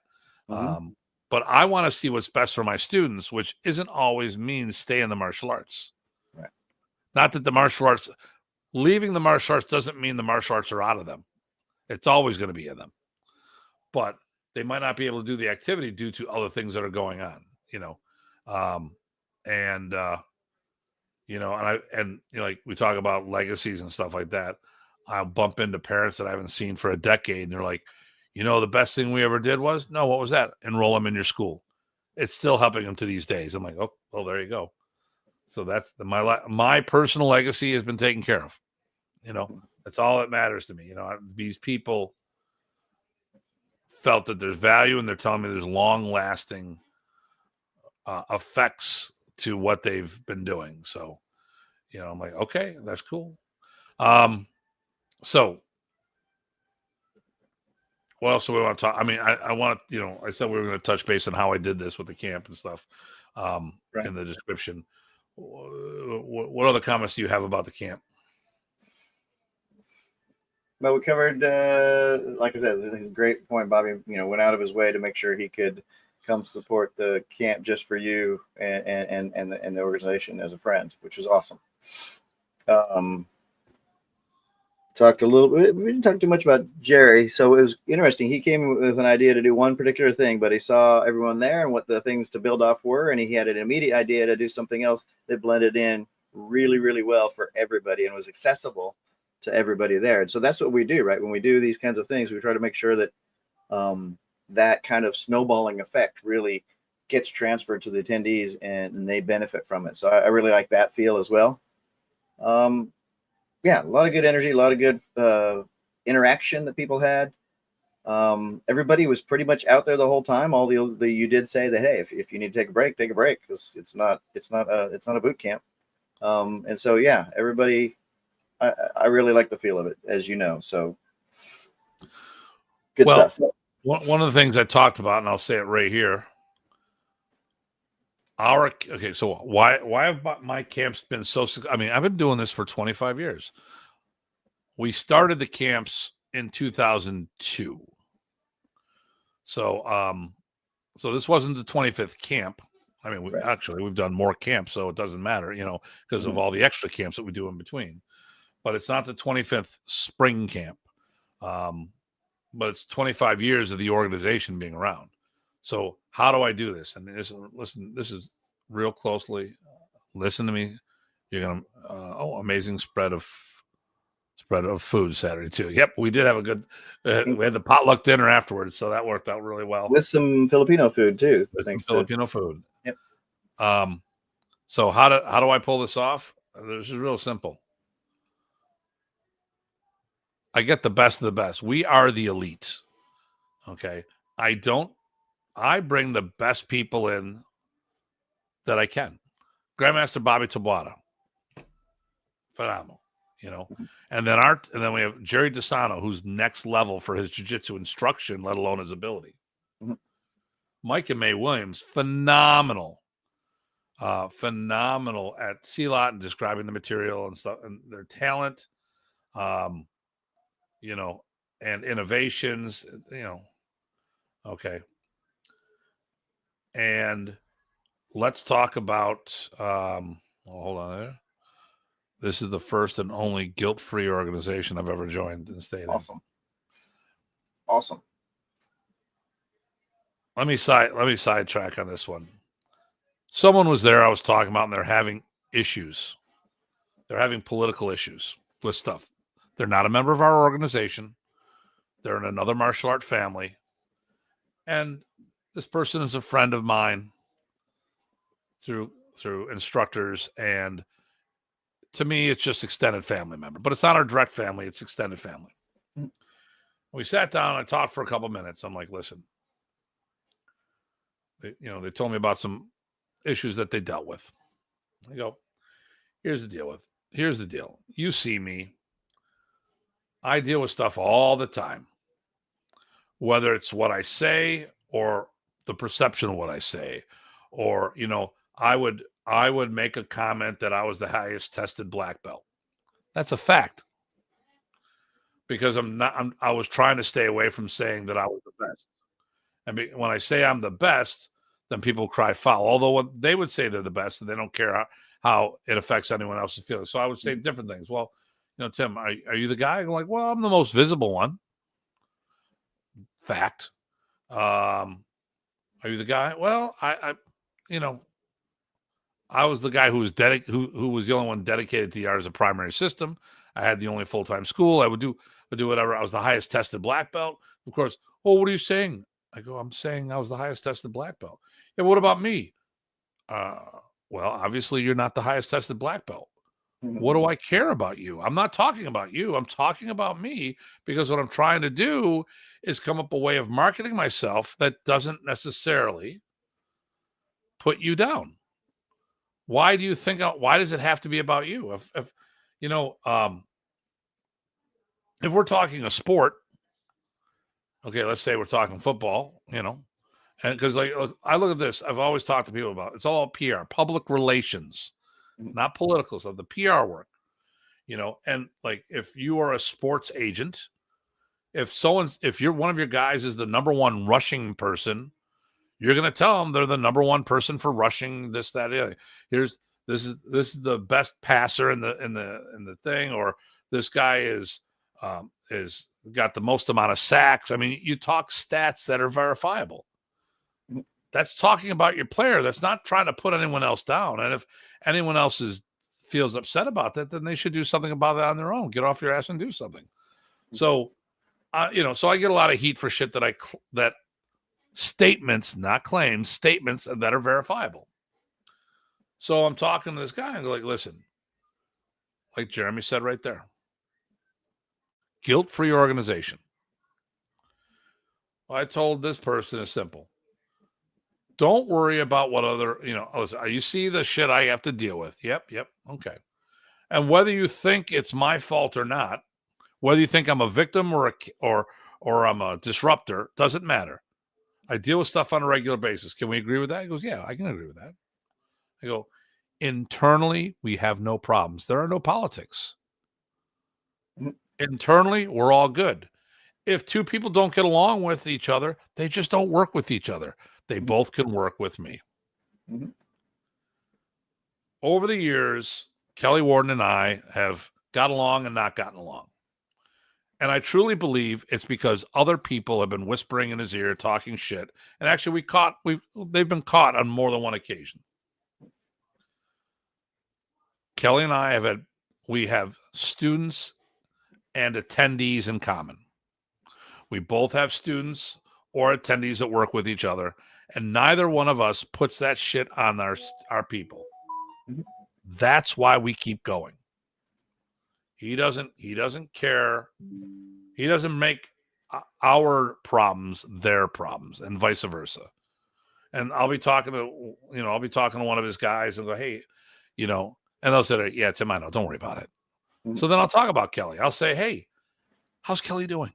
Mm-hmm. But I want to see what's best for my students, which isn't always means stay in the martial arts. Right. Not that leaving the martial arts doesn't mean the martial arts are out of them. It's always going to be in them. But they might not be able to do the activity due to other things that are going on, like we talk about legacies and stuff like that. I'll bump into parents that I haven't seen for a decade, and they're like, the best thing we ever did was, no, what was that? Enroll them in your school. It's still helping them to these days. I'm like, oh, well, there you go. So that's my personal legacy has been taken care of. That's all that matters to me. These people felt that there's value, and they're telling me there's long-lasting effects to what they've been doing. So, I'm like, okay, that's cool. So what else do we want to talk? I mean, I want to, I said we were going to touch base on how I did this with the camp and stuff in the description. What other comments do you have about the camp? Well, we covered, like I said, a great point. Bobby, went out of his way to make sure he could come support the camp just for you and the organization as a friend, which was awesome. Talked a little bit. We didn't talk too much about Jerry, so it was interesting. He came with an idea to do one particular thing, but he saw everyone there and what the things to build off were, and he had an immediate idea to do something else that blended in really, really well for everybody and was accessible to everybody there. And so that's what we do, right? When we do these kinds of things, we try to make sure that that kind of snowballing effect really gets transferred to the attendees and they benefit from it. So I really like that feel as well. Yeah, a lot of good energy, a lot of good interaction that people had. Everybody was pretty much out there the whole time. You did say that, hey, if you need to take a break because it's not a boot camp. And so yeah, everybody. I really like the feel of it, as you know. So good stuff. One of the things I talked about, and I'll say it right here. So why have my camps been so? I mean, I've been doing this for 25 years. We started the camps in 2002. So so this wasn't the 25th camp. I mean, Right. we've done more camps, so it doesn't matter, because of Mhm. all the extra camps that we do in between. But it's not the 25th spring camp. But it's 25 years of the organization being around. So how do I do this? And listen, this is real closely. Listen to me. You're gonna amazing spread of food Saturday too. Yep, we did have a good. We had the potluck dinner afterwards, so that worked out really well. With some Filipino food too. With some Thanks to Filipino food. Yep. So how do I pull this off? This is real simple. I get the best of the best. We are the elite. Okay. I bring the best people in that I can. Grandmaster Bobby Tabuada. Phenomenal. And then we have Jerry DeSano, who's next level for his jiu-jitsu instruction, let alone his ability. Mhm. Mike and May Williams, phenomenal. Phenomenal at CLOT and describing the material and stuff and their talent. And innovations, okay. And let's talk about hold on there. This is the first and only guilt-free organization I've ever joined and stayed awesome. in. Awesome. Let me sidetrack on this one. Someone was there I was talking about, and they're having issues. They're having political issues with stuff. They're not a member of our organization. They're in another martial art family. And this person is a friend of mine through instructors, and to me, it's just extended family member. But it's not our direct family; it's extended family. Mhm. We sat down and I talked for a couple minutes. I'm like, listen, they told me about some issues that they dealt with. I go, here's the deal. You see me. I deal with stuff all the time, whether it's what I say or the perception of what I say, or I would make a comment that I was the highest tested black belt. That's a fact. Because I was trying to stay away from saying that I was the best. And when I say I'm the best, then people cry foul. Although they would say they're the best, and they don't care how it affects anyone else's feelings. So I would say different things. Well, Tim, are you the guy? I'm like, well, I'm the most visible one. Fact. Are you the guy? Well, I was the guy who was who was the only one dedicated to the art as a primary system. I had the only full-time school. I would do whatever. I was the highest tested black belt. Of course. Oh, what are you saying? I go, I'm saying I was the highest tested black belt. Yeah, what about me? Well, obviously you're not the highest tested black belt. Mhm. What do I care about you? I'm not talking about you. I'm talking about me, because what I'm trying to do is come up a way of marketing myself that doesn't necessarily put you down. Why does it have to be about you? If we're talking a sport, okay, let's say we're talking football, and because I look at this, I've always talked to people about it's all PR, public relations, not political stuff, the PR work, and like if you are a sports agent, if you're one of your guys is the number one rushing person, you're going to tell them they're the number one person for rushing this, that, the other. This is the best passer in the thing, or this guy is got the most amount of sacks. I mean, you talk stats that are verifiable. That's talking about your player. That's not trying to put anyone else down. And if anyone else feels upset about that, then they should do something about that on their own. Get off your ass and do something. So, so I get a lot of heat for shit that statements, not claims, statements that are verifiable. So I'm talking to this guy and go like, listen, like Jeremy said right there, guilt-free organization. Well, I told this person is simple. Don't worry about what other, you see the shit I have to deal with. Yep. Okay. And whether you think it's my fault or not, whether you think I'm a victim or I'm a disruptor, doesn't matter. I deal with stuff on a regular basis. Can we agree with that? He goes, yeah, I can agree with that. I go, internally, we have no problems. There are no politics. Internally, we're all good. if two people don't get along with each other, they just don't work with each other. They Mhm. both can work with me. Mhm. Over the years, Kelly Warden and I have got along and not gotten along. And I truly believe it's because other people have been whispering in his ear, talking shit. And actually, they've been caught on more than one occasion. Kelly and I we have students and attendees in common. We both have students or attendees that work with each other, and neither one of us puts that shit on our people. Mhm. That's why we keep going. He doesn't care. He doesn't make our problems their problems, and vice versa. And I'll be talking to one of his guys and go, hey, and they'll say, yeah, it's in my note. Don't worry about it. Mhm. So then I'll talk about Kelly. I'll say, hey, how's Kelly doing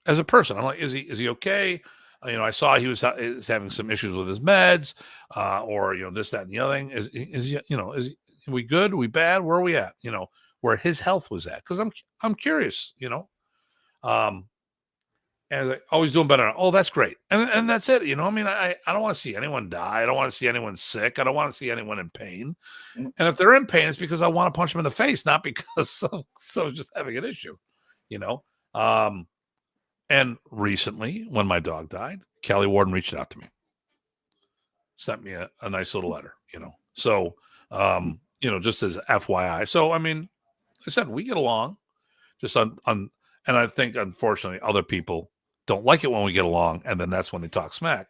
as a person? I'm like, is he okay? I saw he was having some issues with his meds, or this, that, and the other thing. Is he, are we good? Are we bad? Where are we at? Where his health was at? Because I'm curious. And like, oh, he's doing better. Oh, that's great. And that's it. I don't want to see anyone die. I don't want to see anyone sick. I don't want to see anyone in pain. Mhm. And if they're in pain, it's because I want to punch them in the face, not because someone's just having an issue. And recently, when my dog died, Kelly Warden reached out to me, sent me a nice little letter, So, just as FYI. So, I said, we get along just on, and I think, unfortunately, other people don't like it when we get along. And then that's when they talk smack.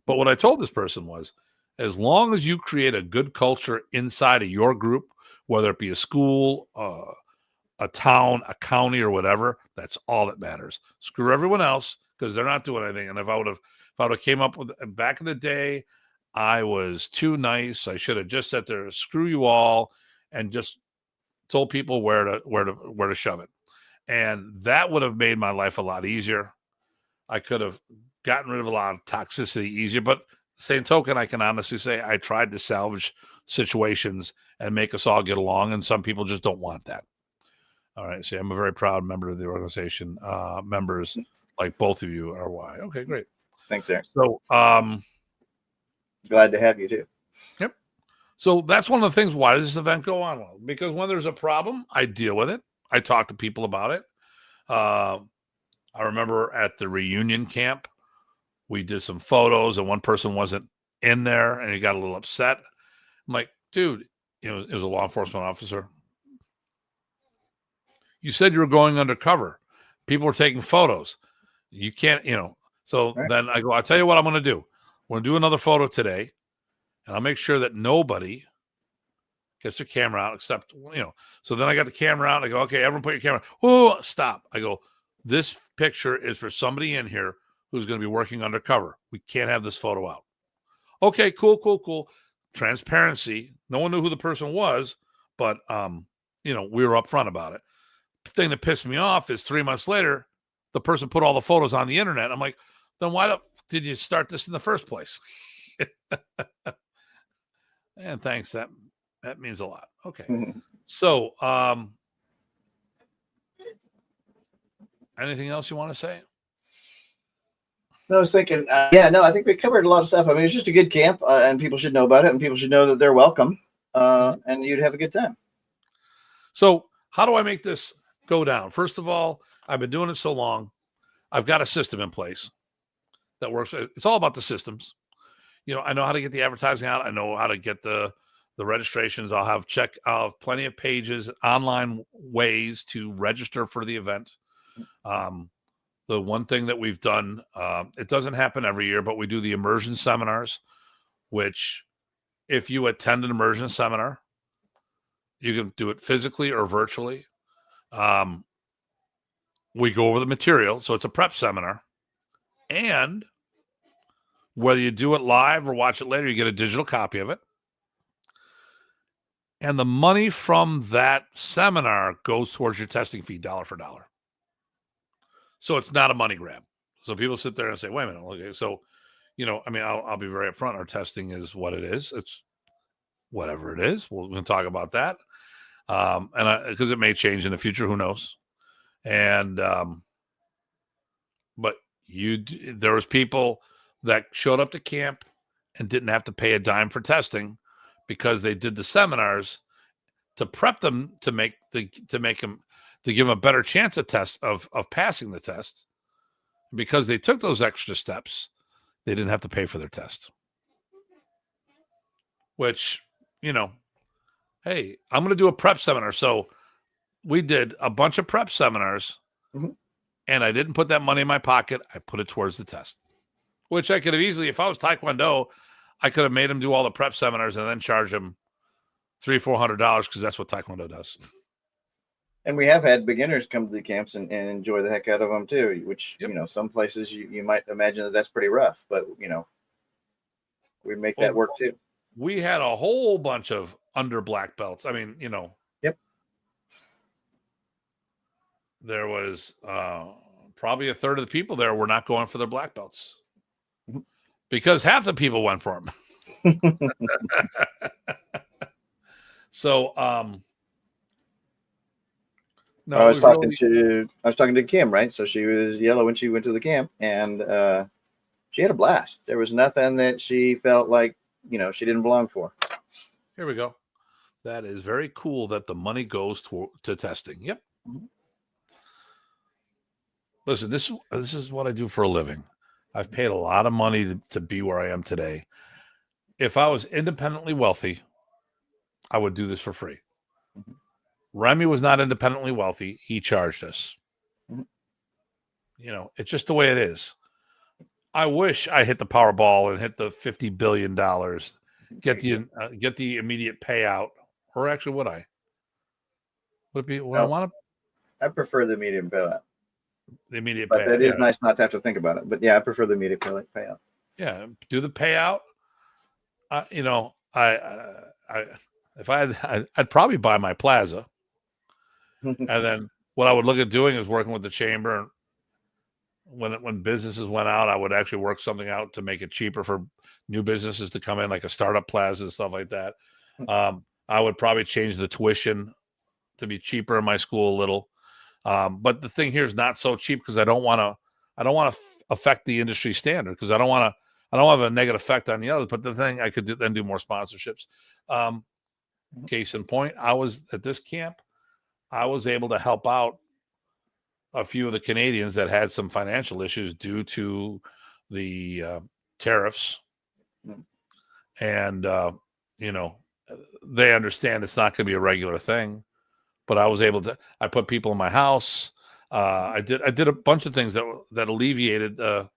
But what I told this person was, as long as you create a good culture inside of your group, whether it be a school, a town, a county, or whatever, that's all that matters. Screw everyone else because they're not doing anything. And if I would have came up with back in the day, I was too nice. I should have just sat there, screw you all, and just told people where to shove it. And that would have made my life a lot easier. I could have gotten rid of a lot of toxicity easier. But same token, I can honestly say I tried to salvage situations and make us all get along. And some people just don't want that. All right. See, I'm a very proud member of the organization. Members like both of you are why. Okay, great. Thanks, Eric. So, Glad to have you too. yep. So that's one of the things. Why does this event go on? Well, because when there's a problem, I deal with it. I talk to people about it. I remember at the reunion camp, we did some photos and one person wasn't in there and he got a little upset. I'm like, dude, it was a law enforcement officer. You said you were going undercover. People were taking photos. You can't, So Right. Then I go, I'll tell you what I'm going to do. We're going to do another photo today and I'll make sure that nobody gets their camera out except, So then I got the camera out and I go, okay, everyone put your camera. Oh, stop. I go, this picture is for somebody in here who's going to be working undercover. We can't have this photo out. Okay, cool. Transparency. No one knew who the person was, but we were upfront about it. The thing that pissed me off is 3 months later, the person put all the photos on the internet. I'm like, then why did you start this in the first place? And thanks. That means a lot. Okay. Mhm. So, anything else you want to say? I was thinking, I think we covered a lot of stuff. I mean, it's just a good camp, and people should know about it, and people should know that they're welcome, and you'd have a good time. So, how do I make this go down? First of all, I've been doing it so long. I've got a system in place that works. It's all about the systems. I know how to get the advertising out. I know how to get the registrations. I'll have plenty of pages, online ways to register for the event. The one thing that we've done, it doesn't happen every year, but we do the immersion seminars, which if you attend an immersion seminar, you can do it physically or virtually. We go over the material. So it's a prep seminar. And whether you do it live or watch it later, you get a digital copy of it. And the money from that seminar goes towards your testing fee, dollar for dollar. So it's not a money grab. So people sit there and say, wait a minute. Okay, so, I'll be very upfront. Our testing is what it is. It's whatever it is. We're going to talk about that. And because it may change in the future, who knows? And but there was people that showed up to camp and didn't have to pay a dime for testing because they did the seminars to prep them to give them a better chance of passing the test. Because they took those extra steps, they didn't have to pay for their test. Which, hey, I'm going to do a prep seminar. So we did a bunch of prep seminars, and I didn't put that money in my pocket. I put it towards the test, which I could have easily, if I was Taekwondo, I could have made them do all the prep seminars and then charge them $300-400 because that's what Taekwondo does. And we have had beginners come to the camps and enjoy the heck out of them too, which, some places you might imagine that that's pretty rough, but, we make that work too. We had a whole bunch of under black belts. I mean, Yep. There was probably a third of the people there were not going for their black belts because half the people went for them. So, no, I was talking to Kim, right? So she was yellow when she went to the camp, and she had a blast. There was nothing that she felt like, she didn't belong for. Here we go. That is very cool that the money goes to testing. Yep. Listen, this is what I do for a living. I've paid a lot of money to be where I am today. If I was independently wealthy, I would do this for free. Remy was not independently wealthy. He charged us. It's just the way it is. I wish I hit the Powerball and hit the $50 billion, get the immediate payout. Or actually, would I? Would it be what I want to? I prefer the immediate payout. The immediate but payout. That is nice not to have to think about it. But yeah, I prefer the immediate payout. Yeah, do the payout. If I'd probably buy my plaza. And then what I would look at doing is working with the chamber. When businesses went out, I would actually work something out to make it cheaper for new businesses to come in, like a startup plaza and stuff like that. I would probably change the tuition to be cheaper in my school a little. But the thing here is not so cheap because I don't want to affect the industry standard because I don't have a negative effect on the others. But the thing I could then do more sponsorships. Case in point, I was at this camp. I was able to help out a few of the Canadians that had some financial issues due to the tariffs. And, they understand it's not going to be a regular thing, but I was able to, I put people in my house. I did a bunch of things that alleviated the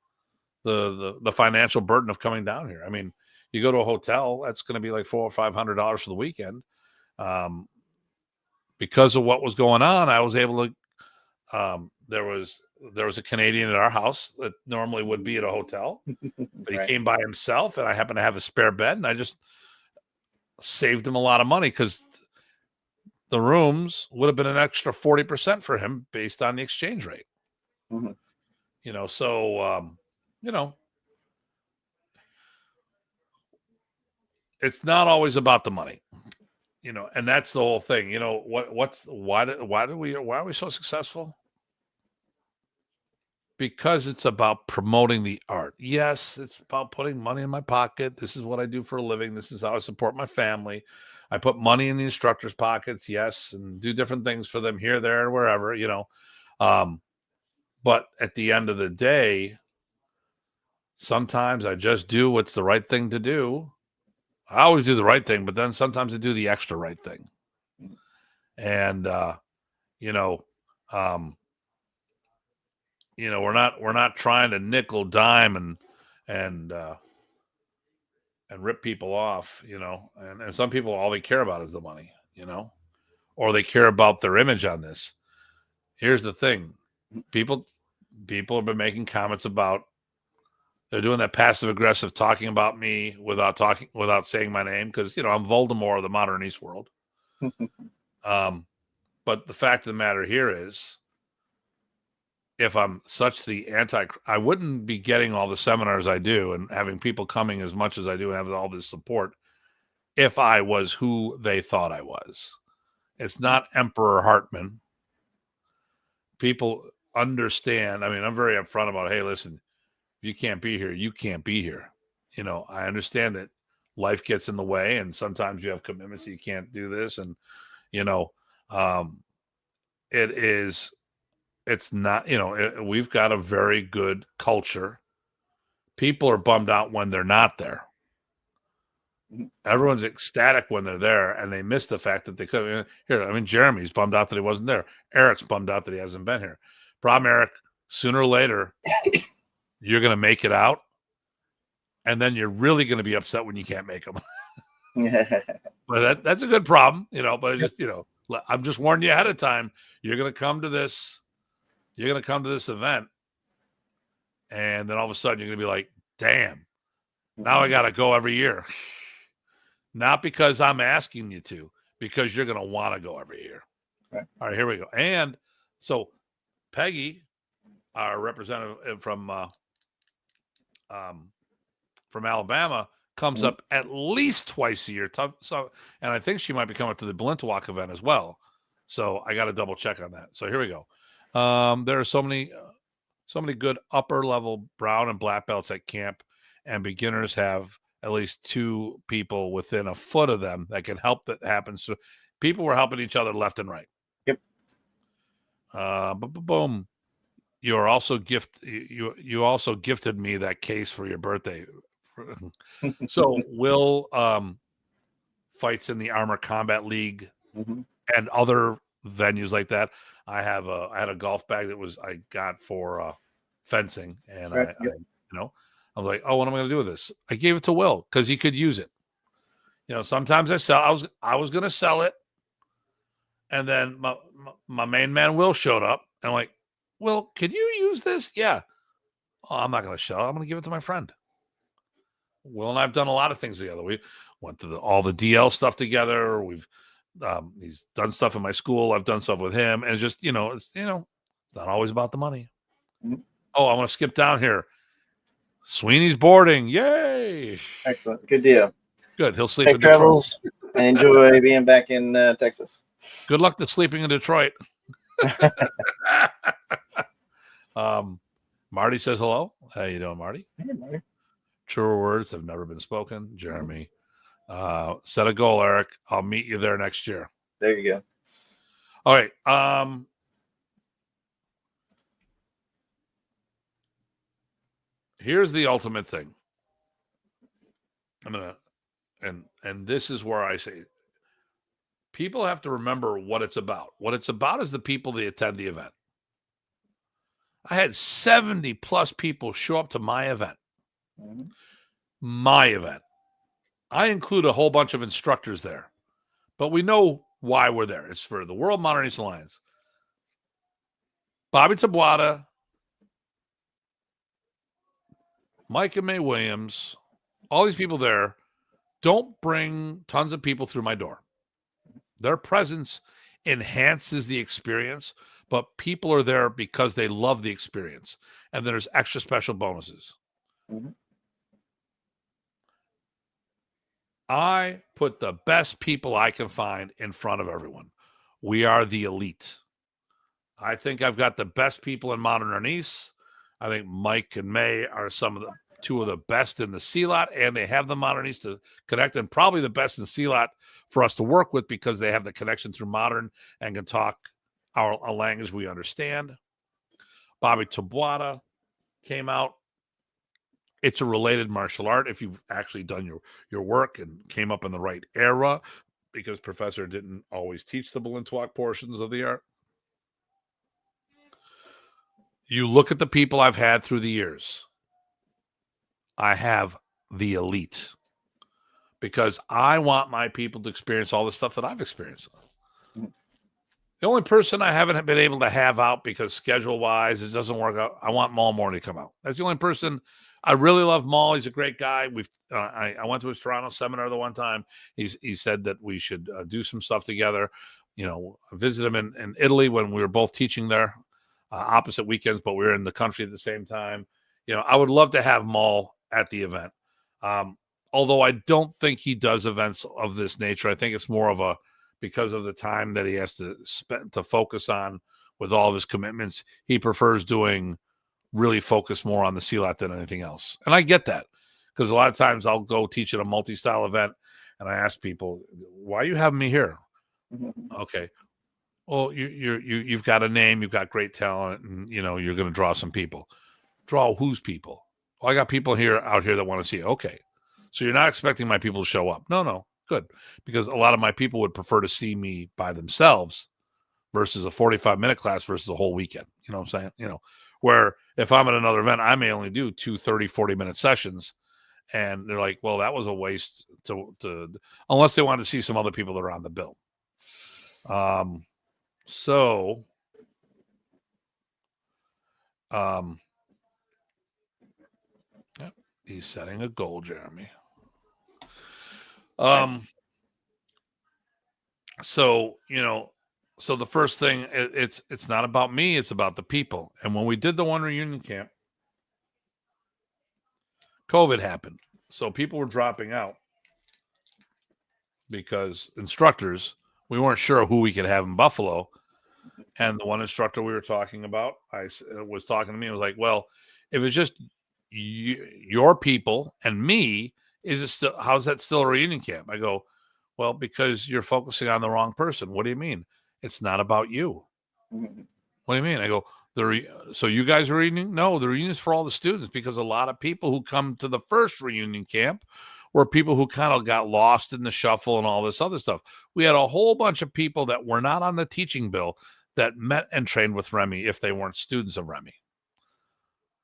financial burden of coming down here. I mean, you go to a hotel, that's going to be like $400 or $500 for the weekend. Because of what was going on, I was able to, there was a Canadian at our house that normally would be at a hotel, but he came by himself and I happened to have a spare bed and I just saved him a lot of money because the rooms would have been an extra 40% for him based on the exchange rate. It's not always about the money. And that's the whole thing. Why are we so successful? Because it's about promoting the art. Yes, it's about putting money in my pocket. This is what I do for a living. This is how I support my family. I put money in the instructors' pockets, yes, and do different things for them here, there, and wherever, But at the end of the day, sometimes I just do what's the right thing to do. I always do the right thing, but then sometimes I do the extra right thing. And we're not trying to nickel, dime, and rip people off, and some people, all they care about is the money, or they care about their image on this. Here's the thing. People have been making comments about, they're doing that passive aggressive talking about me without saying my name. Cause I'm Voldemort of the Modern Arnis world. But the fact of the matter here is, if I'm such the I wouldn't be getting all the seminars I do and having people coming as much as I do and have all this support if I was who they thought I was. It's not Emperor Hartman. People, understand. I mean, I'm very upfront about, hey, listen, if you can't be here, you can't be here. You know, I understand that life gets in the way, and sometimes you have commitments, you can't do this. And, you know, it's not, you know, we've got a very good culture. People are bummed out when they're not there. Everyone's ecstatic when they're there, and they miss the fact that they could. Here, I mean, Jeremy's bummed out that he wasn't there. Eric's bummed out that he hasn't been here. Problem, Eric, sooner or later, you're going to make it out, and then you're really going to be upset when you can't make them. But that's a good problem, you know. But I just, you know, I'm just warning you ahead of time. You're going to come to this. You're going to come to this event, and then all of a sudden you're going to be like, "Damn, now I got to go every year." Not because I'm asking you to, because you're going to want to go every year. Right. All right, here we go. And so Peggy, our representative from Alabama, comes up at least twice a year. So, and I think she might be coming to the Blintowac event as well. So I got to double check on that. So here we go. There are so many good upper level brown and black belts at camp, and beginners have at least 2 people within a foot of them that can help that happen. So people were helping each other left and right. Yep. Boom. You also gifted me that case for your birthday. So Will fights in the Armor Combat League and other venues like that. I had a golf bag that I got for fencing, and right. I you know, I was like, oh, what am I going to do with this? I gave it to Will because he could use it. You know, sometimes I was going to sell it, and then my main man Will showed up, and I'm like, Will, could you use this? Yeah. Oh, I'm not going to sell it. I'm going to give it to my friend. Will and I've done a lot of things together. We went to all the DL stuff together. He's done stuff in my school. I've done stuff with him, and just it's not always about the money. Mm-hmm. Oh, I want to skip down here. Sweeney's boarding. Yay. Excellent. Good deal. Good. He'll sleep Safe in Detroit. travels and enjoy being back in Texas. Good luck to sleeping in Detroit. Marty says hello. How you doing, Marty? Hey, Marty. Truer words have never been spoken. Jeremy. Set a goal, Eric. I'll meet you there next year. There you go. All right. Here's the ultimate thing. And this is where I say people have to remember what it's about. What it's about is the people that attend the event. I had 70 plus people show up to my event. Mm-hmm. My event. I include a whole bunch of instructors there, but we know why we're there. It's for the World Modern Arnis Alliance. Bobby Tabuada, Mike and May Williams, all these people there don't bring tons of people through my door. Their presence enhances the experience, but people are there because they love the experience, and there's extra special bonuses. Mm-hmm. I put the best people I can find in front of everyone. We are the elite. I think I've got the best people in Modern Arnis. I think Mike and May are two of the best in the C-Lot, and they have the Modern Arnis to connect, and probably the best in C-Lot for us to work with because they have the connection through Modern and can talk a language we understand. Bobby Tabuada came out. It's a related martial art if you've actually done your work and came up in the right era, because Professor didn't always teach the Blintowac portions of the art. You look at the people I've had through the years. I have the elite because I want my people to experience all the stuff that I've experienced. The only person I haven't been able to have out because schedule-wise it doesn't work out, I want Maul Morning to come out. That's the only person. I really love Maul. He's a great guy. I went to his Toronto seminar the one time. He said that we should do some stuff together. Visit him in Italy when we were both teaching there, opposite weekends, but we were in the country at the same time. I would love to have Maul at the event. Although I don't think he does events of this nature. I think it's more of because of the time that he has to spend to focus on with all of his commitments, he prefers doing really focus more on the CLAT than anything else. And I get that, because a lot of times I'll go teach at a multi-style event and I ask people, why are you having me here? Okay. Well, you've got a name, you've got great talent, and you're going to draw some people. Draw whose people? Well, I got people out here that want to see it. Okay. So you're not expecting my people to show up. No, good. Because a lot of my people would prefer to see me by themselves versus a 45-minute class versus a whole weekend. You know what I'm saying? Where if I'm at another event, I may only do 2 40-minute sessions. And they're like, well, that was a waste to unless they wanted to see some other people that are on the bill. So he's setting a goal, Jeremy. So the first thing, it's not about me, it's about the people. And when we did the one reunion camp, COVID happened. So people were dropping out because instructors, we weren't sure who we could have in Buffalo. And the one instructor we were talking about, was talking to me and was like, well, if it's just your people and me, how's that still a reunion camp? I go, well, because you're focusing on the wrong person. What do you mean? It's not about you. What do you mean? I go, so you guys are reunion? No, the reunion is for all the students, because a lot of people who come to the first reunion camp were people who kind of got lost in the shuffle and all this other stuff. We had a whole bunch of people that were not on the teaching bill that met and trained with Remy if they weren't students of Remy.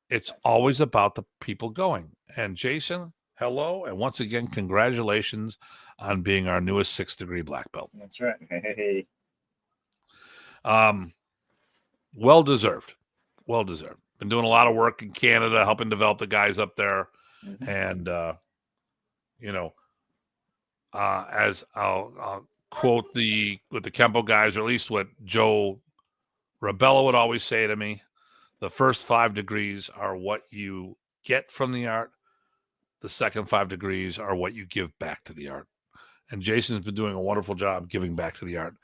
It's always about the people going. And Jason, hello. And once again, congratulations on being our newest 6th degree black belt. That's right. Hey. Well deserved. Been doing a lot of work in Canada, helping develop the guys up there. And, as I'll quote with the Kempo guys, or at least what Joe Rabella would always say to me, the first 5 degrees are what you get from the art. The second 5 degrees are what you give back to the art. And Jason's been doing a wonderful job giving back to the art.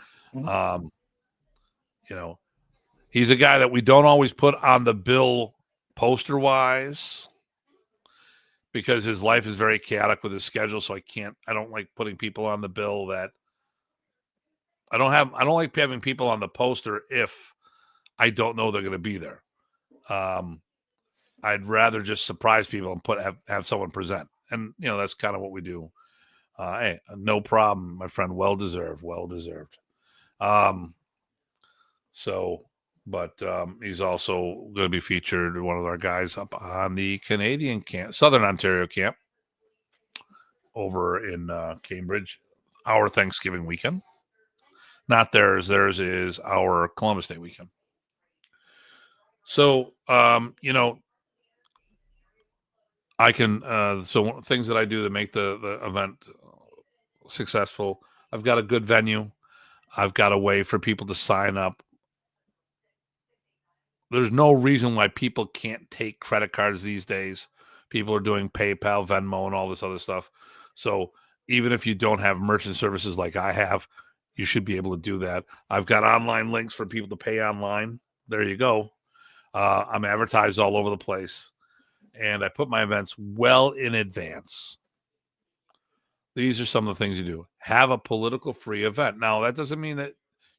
He's a guy that we don't always put on the bill poster wise, because his life is very chaotic with his schedule. So I don't like putting people on the bill that I don't like having people on the poster if I don't know they're going to be there. I'd rather just surprise people and have someone present. And, that's kind of what we do. Hey, no problem, my friend. Well deserved. He's also going to be featured, one of our guys up on the Canadian camp, Southern Ontario camp over in Cambridge, our Thanksgiving weekend. Not theirs. Theirs is our Columbus Day weekend. So, I can, so things that I do that make the event successful. I've got a good venue. I've got a way for people to sign up. There's no reason why people can't take credit cards these days. People are doing PayPal, Venmo, and all this other stuff. So even if you don't have merchant services like I have, you should be able to do that. I've got online links for people to pay online. There you go. I'm advertised all over the place. And I put my events well in advance. These are some of the things you do. Have a political free event. Now, that doesn't mean that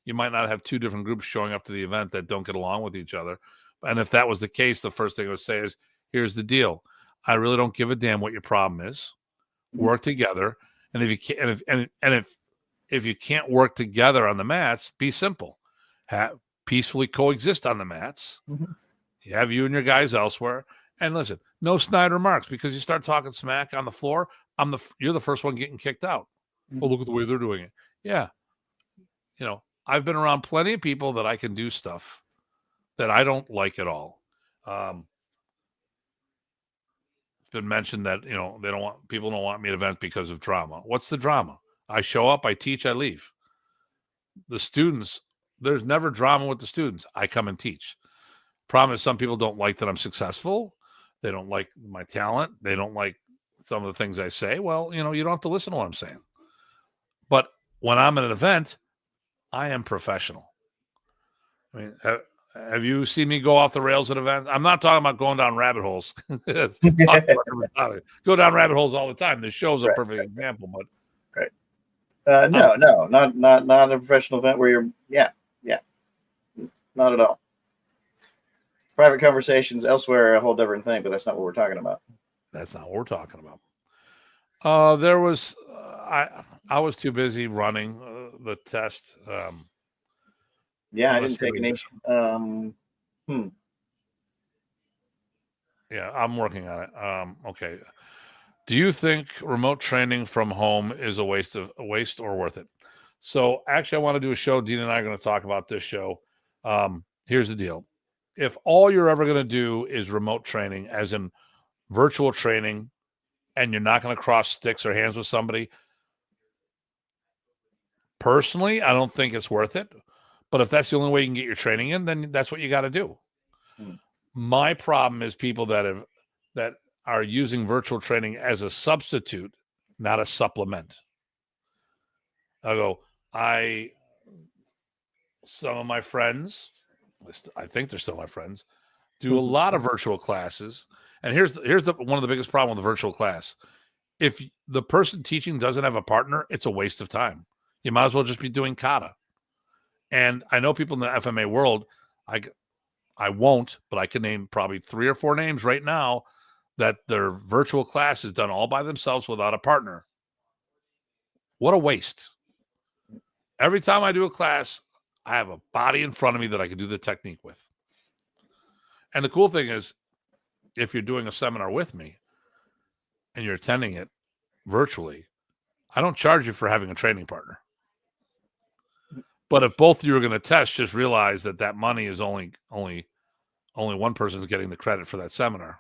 you might not have 2 different groups showing up to the event that don't get along with each other. And if that was the case, the first thing I would say is, here's the deal. I really don't give a damn what your problem is. Work together. And if you can't, if you can't work together on the mats, be simple. Peacefully coexist on the mats. You have you and your guys elsewhere. And listen, no snide remarks, because you start talking smack on the floor, you're the first one getting kicked out. Oh, look at the way they're doing it. Yeah. I've been around plenty of people that I can do stuff that I don't like at all. It's been mentioned that, people don't want me at events because of drama. What's the drama? I show up, I teach, I leave. The students, there's never drama with the students. I come and teach. Problem is, some people don't like that I'm successful. They don't like my talent. They don't like some of the things I say. Well, you don't have to listen to what I'm saying. But when I'm at an event, I am professional. I mean, have you seen me go off the rails at events? I'm not talking about going down rabbit holes. Go down rabbit holes all the time. This show's a perfect example, but no, not a professional event where you're, yeah, not at all. Private conversations elsewhere are a whole different thing, but that's not what we're talking about. That's not what we're talking about. There was, I was too busy running the test. Yeah, I didn't take any. Yeah, I'm working on it. Okay. Do you think remote training from home is a waste or worth it? So actually, I want to do a show. Dean and I are going to talk about this show. Here's the deal. If all you're ever going to do is remote training, as in virtual training, and you're not going to cross sticks or hands with somebody, personally, I don't think it's worth it. But if that's the only way you can get your training in, then that's what you got to do. My problem is people that are using virtual training as a substitute, not a supplement. Some of my friends, I think they're still my friends, do a lot of virtual classes. And here's one of the biggest problems with the virtual class. If the person teaching doesn't have a partner, it's a waste of time. You might as well just be doing kata. And I know people in the FMA world, I won't, but I can name probably 3 or 4 names right now that their virtual class is done all by themselves without a partner. What a waste. Every time I do a class, I have a body in front of me that I can do the technique with. And the cool thing is, if you're doing a seminar with me and you're attending it virtually, I don't charge you for having a training partner. But if both of you are going to test, just realize that money is only one person is getting the credit for that seminar.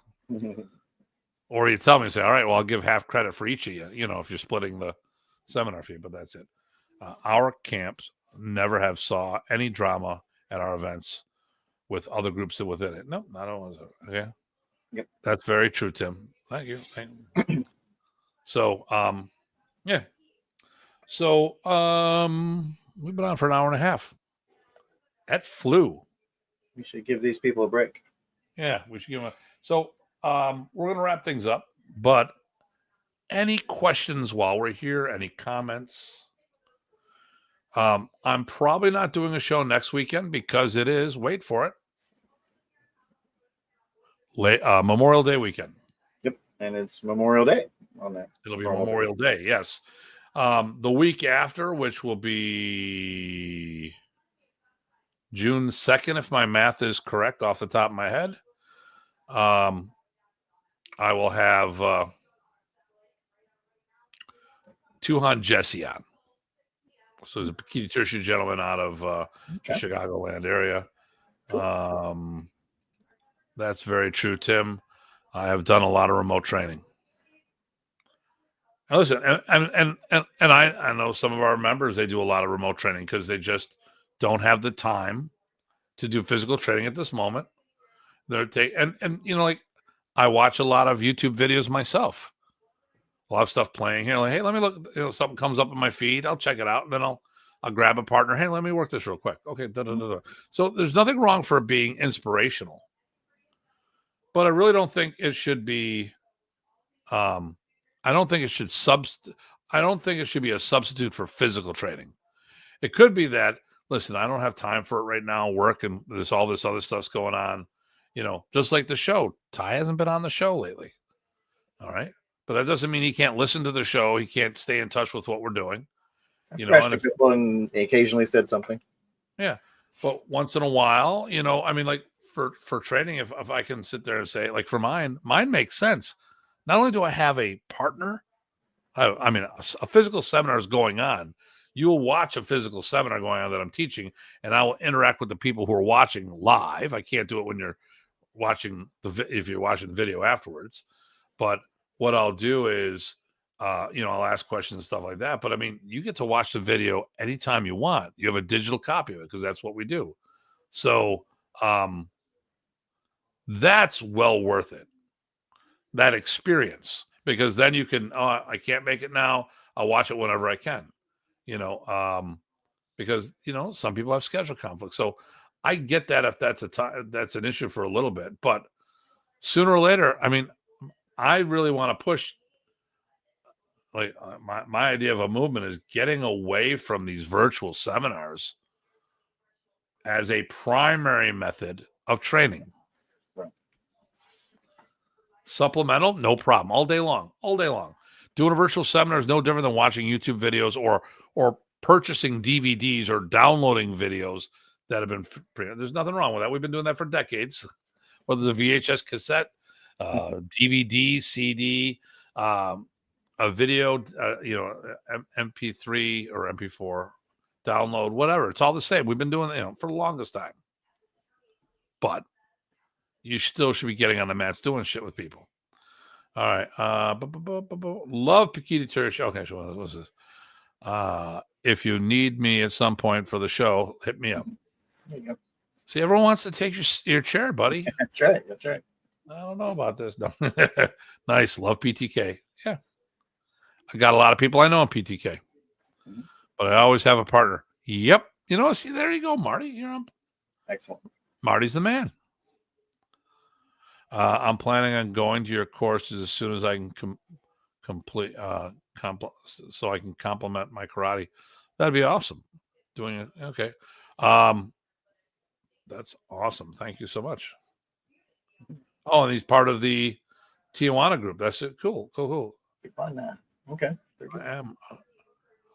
Or you tell me, say, all right, well, I'll give half credit for each of you, if you're splitting the seminar fee, but that's it. Our camps never have saw any drama at our events with other groups within it. No, not always. Okay. Yep. That's very true, Tim. Thank you. So, yeah. So, we've been on for an hour and a half. That flew. We should give these people a break. Yeah, we should give them So, we're going to wrap things up, but any questions while we're here? Any comments? I'm probably not doing a show next weekend because it is, wait for it, Memorial Day weekend. Yep, and it's Memorial Day on that. It'll be Memorial Day, yes. The week after, which will be June 2nd, if my math is correct off the top of my head, I will have Tuhan Jesse on. So there's a Bikini Tertiary gentleman out of the Chicagoland area. Cool. That's very true, Tim. I have done a lot of remote training. Now listen, and I know some of our members, they do a lot of remote training because they just don't have the time to do physical training at this moment. Like I watch a lot of YouTube videos myself. A lot of stuff playing here. Like, hey, let me look. Something comes up in my feed. I'll check it out, and then I'll grab a partner. Hey, let me work this real quick. Okay. So there's nothing wrong for being inspirational, but I really don't think it should be. I don't think it should be a substitute for physical training. It could be that. Listen, I don't have time for it right now. Work and all this other stuff's going on. Just like the show. Ty hasn't been on the show lately. All right. But that doesn't mean he can't listen to the show. He can't stay in touch with what we're doing. And occasionally said something. Yeah. But once in a while, like for training, if I can sit there and say, like for mine makes sense. Not only do I have a partner, a physical seminar is going on. You will watch a physical seminar going on that I'm teaching, and I will interact with the people who are watching live. I can't do it when you're watching if you're watching the video afterwards. But what I'll do is, I'll ask questions and stuff like that. But you get to watch the video anytime you want. You have a digital copy of it because that's what we do. So that's well worth it. That experience, because then you can, I can't make it now. I'll watch it whenever I can, because, some people have schedule conflicts. So I get that if that's that's an issue for a little bit, but sooner or later, I mean, I really want to push. Like my idea of a movement is getting away from these virtual seminars as a primary method of training. Right. Supplemental, no problem, all day long. Doing a virtual seminar is no different than watching YouTube videos or purchasing DVDs or downloading videos that have been there's nothing wrong with that. We've been doing that for decades. Whether it's a VHS cassette, DVD, CD, a video, MP3 or MP4 download, whatever. It's all the same. We've been doing it, for the longest time. But you still should be getting on the mats doing shit with people. All right. Love Paquita Terry show. Okay, so what's this? If you need me at some point for the show, hit me up. There you go. See, everyone wants to take your chair, buddy. That's right. I don't know about this. No. Nice. Love PTK. Yeah. I got a lot of people I know in PTK. But I always have a partner. Yep. See, there you go, Marty. You're on. Excellent. Marty's the man. I'm planning on going to your courses as soon as I can complete, so I can complement my karate. That'd be awesome. Doing it. Okay. That's awesome. Thank you so much. Oh, and he's part of the Tijuana group. That's it. Cool. Keep on that. Okay. Very good.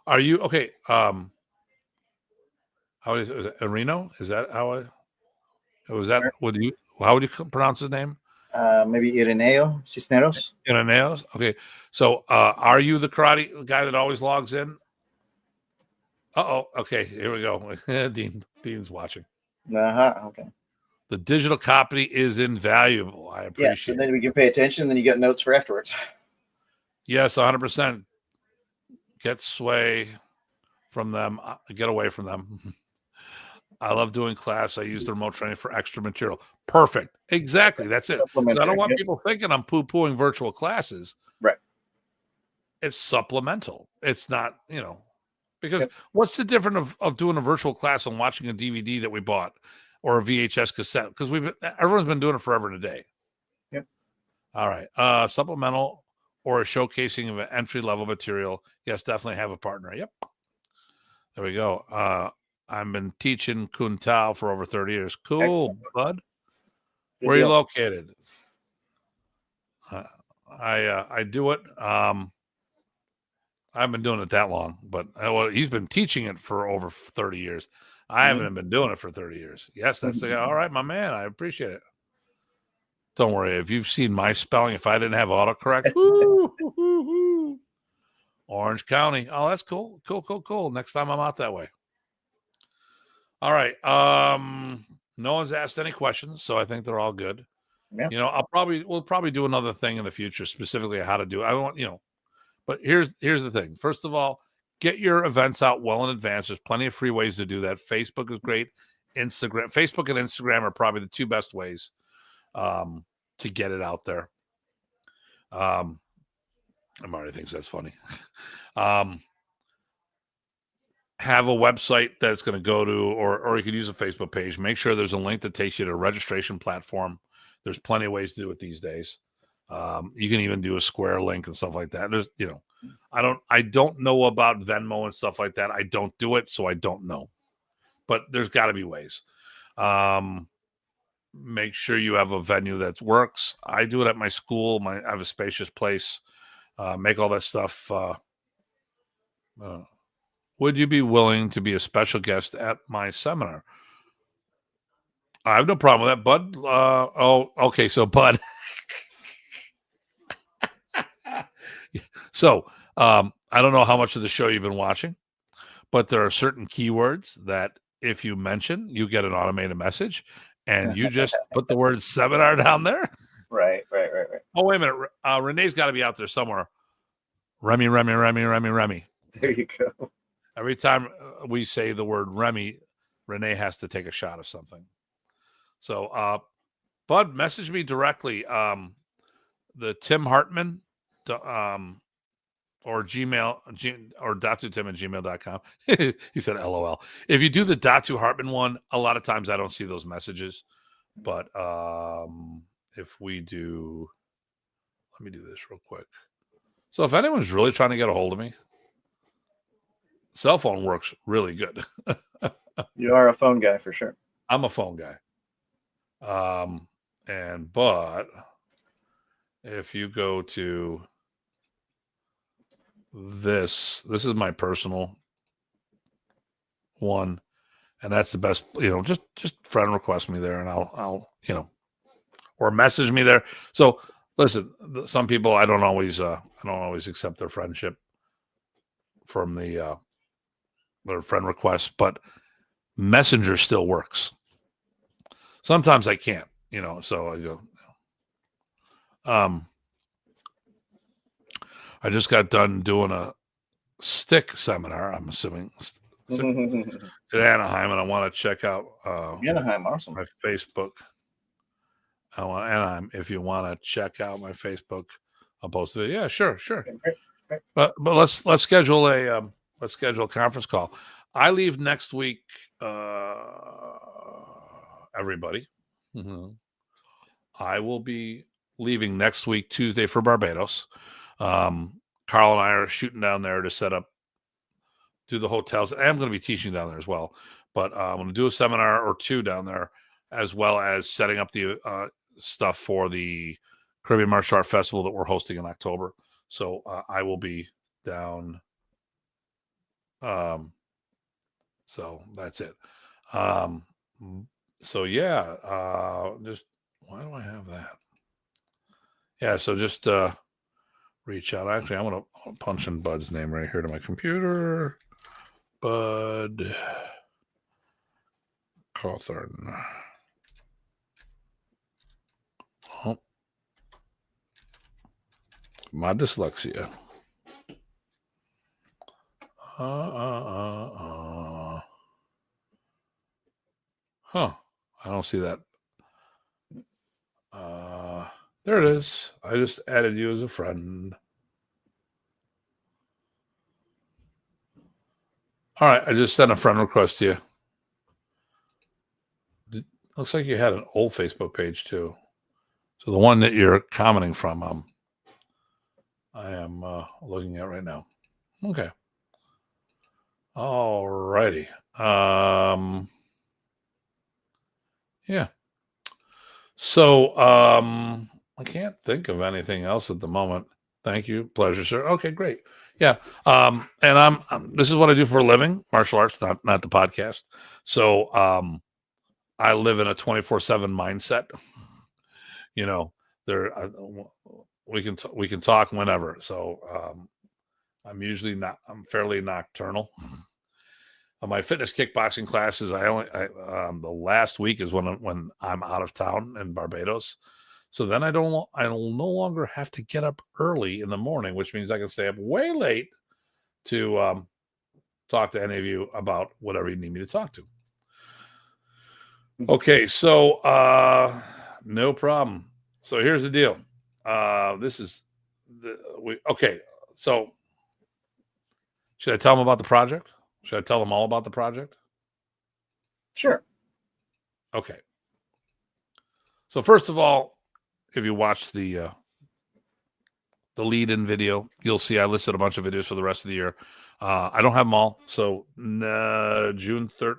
Are you okay? How is it? Reno? Is that how I? Was that? How would you pronounce his name? Maybe Ireneo Cisneros. Ireneos. Okay. So, are you the karate guy that always logs in? Okay. Here we go. Dean's watching. Okay. The digital copy is invaluable. I appreciate. So then we can pay attention. Then you get notes for afterwards. Yes, 100%. Get sway from them. Get away from them. I love doing class. I use the remote training for extra material. Perfect. Exactly. That's it. So I don't want people thinking I'm poo-pooing virtual classes. Right. It's supplemental. It's not, because what's the difference of doing a virtual class and watching a DVD that we bought or a VHS cassette? Because everyone's been doing it forever and a day. Yep. All right. Supplemental or a showcasing of an entry-level material. Yes, definitely have a partner. Yep. There we go. I've been teaching Kun Tao for over 30 years. Cool, excellent. Bud. Good Where are you deal. located? I do it. I haven't been doing it that long, but he's been teaching it for over 30 years. I haven't been doing it for 30 years. Yes, that's the guy. All right, my man. I appreciate it. Don't worry. If you've seen my spelling, if I didn't have autocorrect, Orange County. Oh, that's cool. Cool. Next time I'm out that way. All right. No one's asked any questions, so I think they're all good. Yeah. We'll probably do another thing in the future, specifically how to do it. I don't want, but here's the thing. First of all, get your events out well in advance. There's plenty of free ways to do that. Facebook is great. Facebook and Instagram are probably the two best ways to get it out there. Marty thinks that's funny. Have a website that's going to go to, or you could use a Facebook page. Make sure there's a link that takes you to a registration platform. There's plenty of ways to do it these days. You can even do a Square link and stuff like that. There's, I don't know about Venmo and stuff like that. I don't do it, so I don't know. But there's got to be ways. Make sure you have a venue that works. I do it at my school. I have a spacious place. Make all that stuff. Would you be willing to be a special guest at my seminar? I have no problem with that, Bud. Okay. So, Bud. So, I don't know how much of the show you've been watching, but there are certain keywords that if you mention, you get an automated message, and you just put the word seminar down there. Right. Oh, wait a minute. Renee's got to be out there somewhere. Remy. There you go. Every time we say the word Remy, Renee has to take a shot of something. So, Bud, message me directly. The Tim Hartman or Gmail, or datu@gmail.com. He said LOL. If you do the Datu Hartman one, a lot of times I don't see those messages. But if we do, let me do this real quick. So if anyone's really trying to get a hold of me, cell phone works really good. You are a phone guy for sure. I'm a phone guy. But if you go to this is my personal one, and that's the best. Just friend request me there, and I'll or message me there. So listen, some people I don't always accept their friendship from their friend requests, but Messenger still works. Sometimes I can't, so I go. I just got done doing a stick seminar, I'm assuming, in Anaheim, and I want to check out Anaheim, awesome. my Facebook. I want Anaheim. If you want to check out my Facebook, I'll post it. Yeah, sure. Okay, great. But let's schedule a conference call. I leave next week. Everybody, I will be leaving next week Tuesday for Barbados. Carl and I are shooting down there to set up, do the hotels. And I'm going to be teaching down there as well. But I'm going to do a seminar or two down there, as well as setting up the stuff for the Caribbean Martial Art Festival that we're hosting in October. So I will be down. So that's it. So yeah, just why do I have that? Yeah, so just reach out. Actually, I'm gonna punch in Bud's name right here to my computer. Bud Cawthorn. Oh, my dyslexia. Huh. I don't see that. There it is. I just added you as a friend. All right. I just sent a friend request to you. Looks like you had an old Facebook page too. So the one that you're commenting from, I am looking at right now. Okay. All righty. Yeah. So I can't think of anything else at the moment. Thank you. Pleasure, sir. Okay, great. Yeah. And I'm this is what I do for a living, martial arts, not the podcast. So I live in a 24/7 mindset. We can talk whenever. So I'm fairly nocturnal. My fitness kickboxing classes, the last week is when I'm out of town in Barbados. So then I will no longer have to get up early in the morning, which means I can stay up way late to talk to any of you about whatever you need me to talk to. Okay, so no problem. So here's the deal. So should I tell them about the project? Should I tell them all about the project? Sure. Okay. So first of all, if you watch the lead-in video, you'll see I listed a bunch of videos for the rest of the year. I don't have them all. So June 3rd,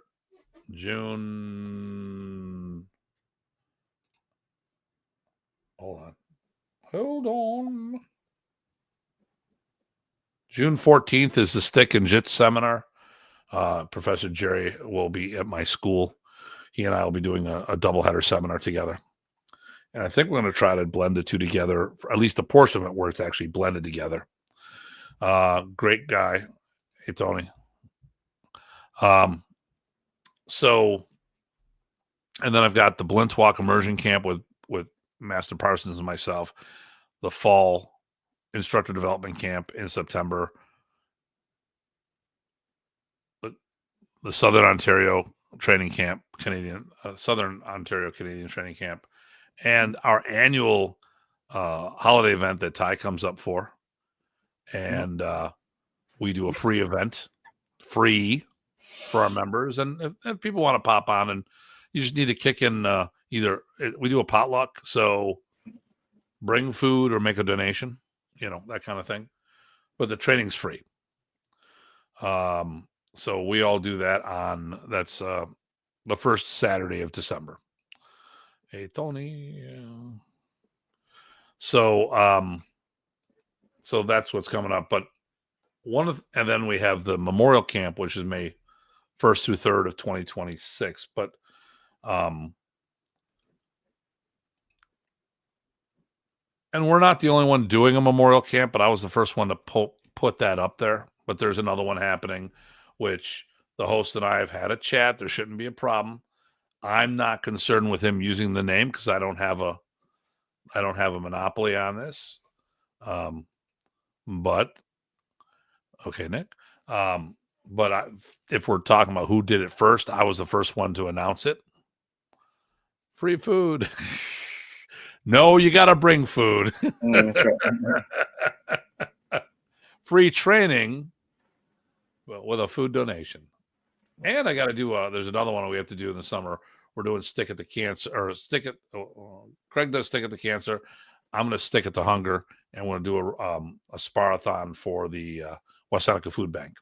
Hold on. June 14th is the Stick and Jits seminar. Professor Jerry will be at my school. He and I will be doing a doubleheader seminar together. And I think we're going to try to blend the two together, at least a portion of it where it's actually blended together. Great guy. Hey, Tony. So, and then I've got the Blintz Walk Immersion Camp with Master Parsons and myself, the fall instructor development camp in September, the Southern Ontario training camp, Southern Ontario Canadian training camp, and our annual holiday event that Ty comes up for. and we do a free event, free for our members. And if people want to pop on, and you just need to kick in either we do a potluck, so bring food or make a donation, that kind of thing. But the training's free. So we all do that that's the first Saturday of December. Hey, Tony. So that's what's coming up. But and then we have the Memorial Camp, which is May 1st through 3rd of 2026. But and we're not the only one doing a Memorial Camp, but I was the first one to put that up there. But there's another one happening, which the host and I have had a chat. There shouldn't be a problem. I'm not concerned with him using the name because I don't have a monopoly on this. But okay, Nick. But if we're talking about who did it first, I was the first one to announce it. Free food. No, you got to bring food. That's right. Free training, but with a food donation. And I got to do, there's another one we have to do in the summer. We're doing Stick It to Cancer, or Craig does Stick It to Cancer. I'm going to stick it to hunger, and we're going to do a sparathon for the West Seneca Food Bank.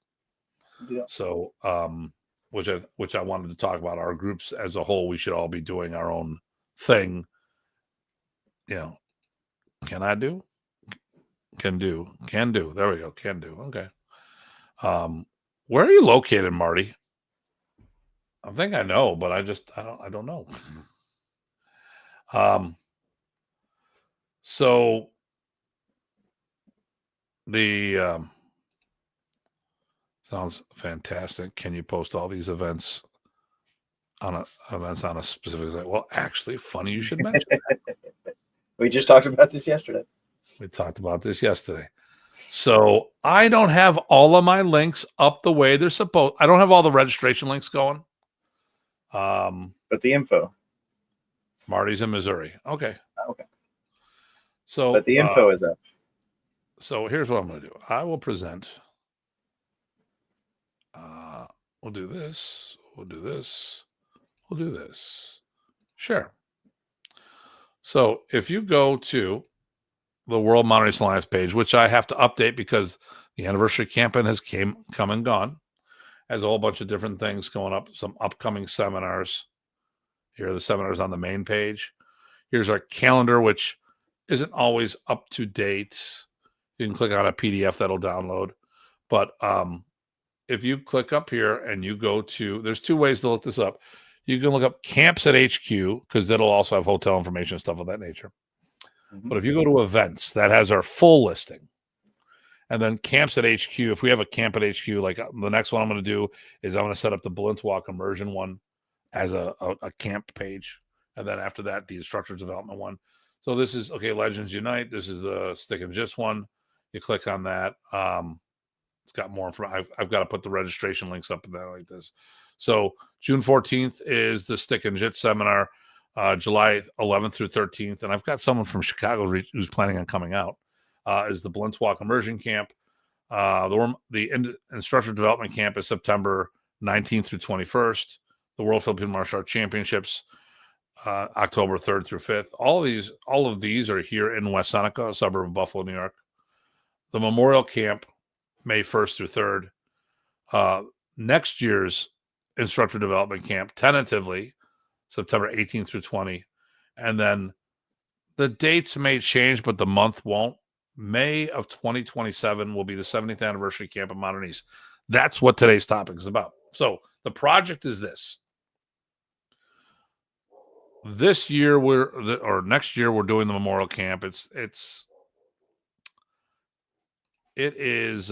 Yeah. So, which I wanted to talk about. Our groups as a whole, we should all be doing our own thing. Can I do? Can do. There we go. Can do. Okay. Where are you located, Marty? I think I know, but I don't know. So the sounds fantastic. Can you post all these events on a specific site? Well, actually, funny you should mention that. We just talked about this yesterday. So I don't have all of my links up the way they're supposed. I don't have all the registration links going. But the info. Marty's in Missouri. Okay. So, but the info is up. So here's what I'm going to do. I will present. We'll do this. We'll do this. We'll do this. Share. So if you go to the World Modern Arnis Alliance page, which I have to update because the anniversary campaign has come and gone, has a whole bunch of different things going up, some upcoming seminars. Here are the seminars on the main page. Here's our calendar, which isn't always up to date. You can click on a PDF that'll download. But if you click up here and you go to, there's two ways to look this up. You can look up camps at HQ, because that'll also have hotel information and stuff of that nature. Mm-hmm. But if you go to events, that has our full listing. And then camps at HQ, if we have a camp at HQ, like the next one I'm going to do is I'm going to set up the Blintwalk immersion one as a camp page. And then after that, the instructor development one. So this is, okay, Legends Unite. This is the Stick and Gist one. You click on that. It's got more information. I've got to put the registration links up in that like this. So June 14th is the Stick and Gist seminar, July 11th through 13th. And I've got someone from Chicago who's planning on coming out, is the Blintwalk Immersion Camp. The Instructor Development Camp is September 19th through 21st. The World Filipino Martial Arts Championships, October 3rd through 5th. All of these are here in West Seneca, a suburb of Buffalo, New York. The Memorial Camp, May 1st through 3rd. Next year's Instructor Development Camp, tentatively, September 18th through 20. And then the dates may change, but the month won't. May of 2027 will be the 70th anniversary camp of Modern Arnis. That's what today's topic is about. So the project is this. This year next year we're doing the Memorial Camp. It is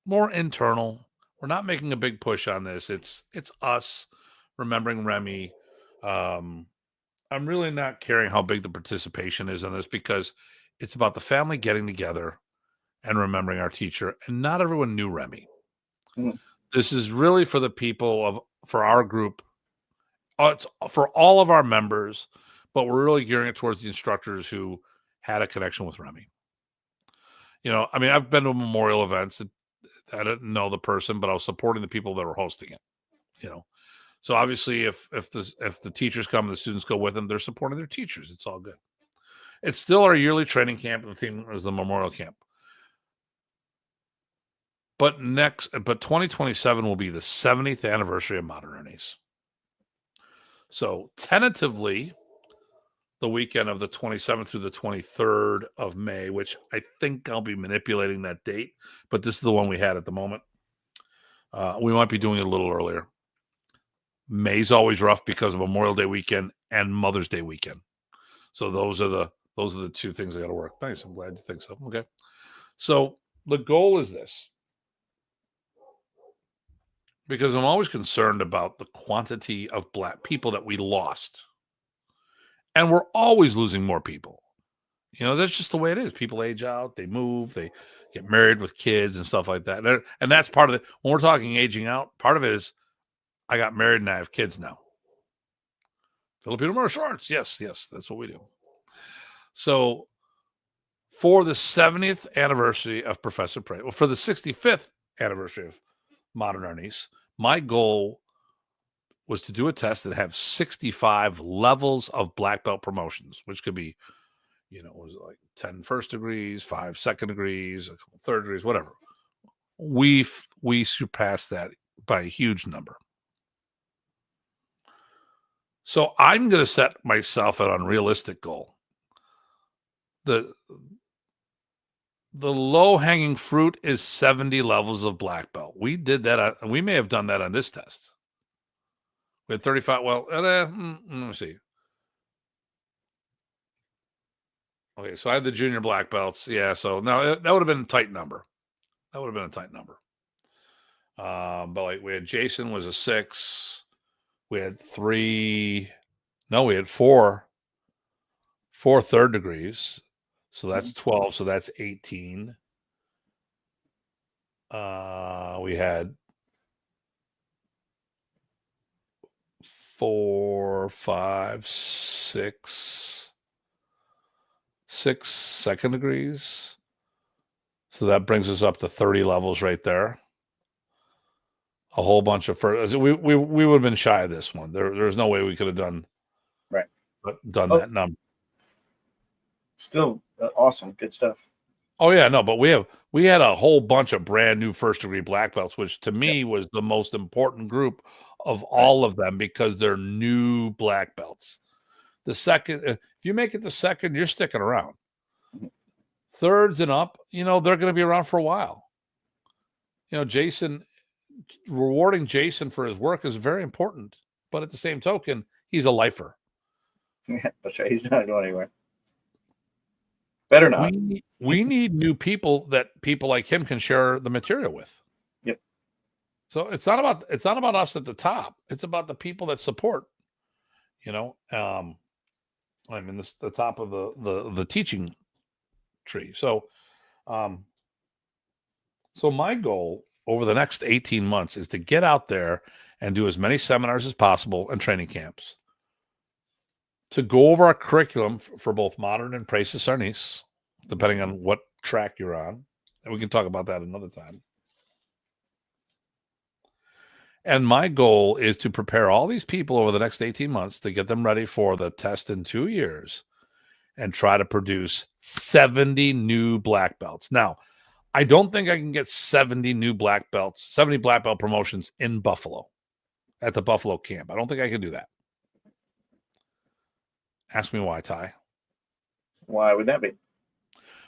more internal. We're not making a big push on this. It's us remembering Remy. I'm really not caring how big the participation is on this because it's about the family getting together and remembering our teacher. And not everyone knew Remy. Mm-hmm. This is really for the people for our group. It's for all of our members, but we're really gearing it towards the instructors who had a connection with Remy. I mean, I've been to memorial events. I didn't know the person, but I was supporting the people that were hosting it. So obviously, if the teachers come and the students go with them, they're supporting their teachers. It's all good. It's still our yearly training camp. The theme is the memorial camp. But 2027 will be the 70th anniversary of Modern Arnis. So tentatively, the weekend of the 27th through the 23rd of May, which I think I'll be manipulating that date, but this is the one we had at the moment. We might be doing it a little earlier. May's always rough because of Memorial Day weekend and Mother's Day weekend. So those are the two things I got to work. Thanks. I'm glad you think so. Okay. So the goal is this, because I'm always concerned about the quantity of Black people that we lost. And we're always losing more people. That's just the way it is. People age out, they move, they get married with kids and stuff like that. And that's part of it. When we're talking aging out, part of it is I got married and I have kids now. Filipino martial arts. Yes, that's what we do. So for the 70th anniversary of Professor Prey, for the 65th anniversary of Modern Arnis, my goal was to do a test that have 65 levels of black belt promotions, which could be, was like 10 first degrees, 5 second degrees, a couple third degrees, whatever. We surpassed that by a huge number. So I'm going to set myself an unrealistic goal. The low-hanging fruit is 70 levels of black belt. We did that. We may have done that on this test. We had 35. Well, let me see. Okay, so I had the junior black belts. Yeah, so no, that would have been a tight number. But like we had Jason was a 6. We had 4 third degrees. So that's 12. So that's 18. We had 4, 5, 6 second degrees. So that brings us up to 30 levels right there. A whole bunch of first. We would have been shy of this one. There's no way we could have done that number. Still awesome, good stuff. Oh yeah, no, but we had a whole bunch of brand new first degree black belts, which to me was the most important group of all of them because they're new black belts. The second, if you make it the second, you're sticking around. Thirds and up, they're going to be around for a while. Rewarding Jason for his work is very important, but at the same token, he's a lifer. Yeah, that's right. He's not going anywhere. Better not. We need new people that people like him can share the material with. Yep. So it's not about us at the top. It's about the people that support. The top of the teaching tree. So my goal over the next 18 months is to get out there and do as many seminars as possible and training camps to go over our curriculum for both Modern and Praesis Arnis, depending on what track you're on. And we can talk about that another time. And my goal is to prepare all these people over the next 18 months to get them ready for the test in 2 years and try to produce 70 new black belts. Now, I don't think I can get 70 new black belts, 70 black belt promotions in Buffalo at the Buffalo camp. I don't think I can do that. Ask me why, Ty. Why would that be?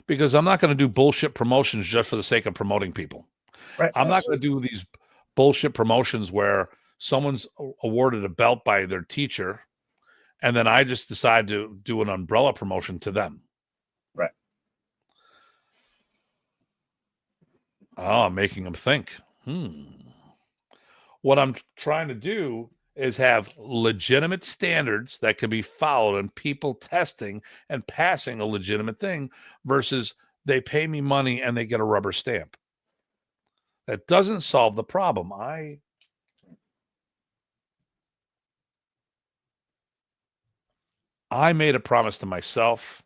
Because I'm not going to do bullshit promotions just for the sake of promoting people. Right. I'm not going to do these bullshit promotions where someone's awarded a belt by their teacher and then I just decide to do an umbrella promotion to them. Right. Oh, I'm making them think. What I'm trying to do is have legitimate standards that can be followed and people testing and passing a legitimate thing versus they pay me money and they get a rubber stamp. That doesn't solve the problem. I made a promise to myself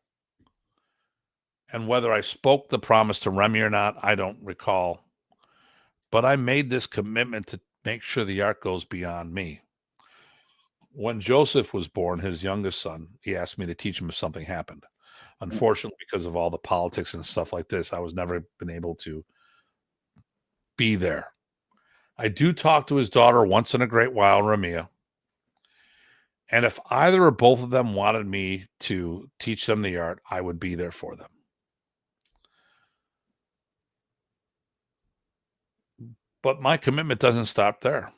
And whether I spoke the promise to Remy or not, I don't recall. But I made this commitment to make sure the art goes beyond me. When Joseph was born, his youngest son, he asked me to teach him if something happened. Unfortunately, because of all the politics and stuff like this, I was never been able to be there. I do talk to his daughter once in a great while, Ramia. And if either or both of them wanted me to teach them the art, I would be there for them. But my commitment doesn't stop there.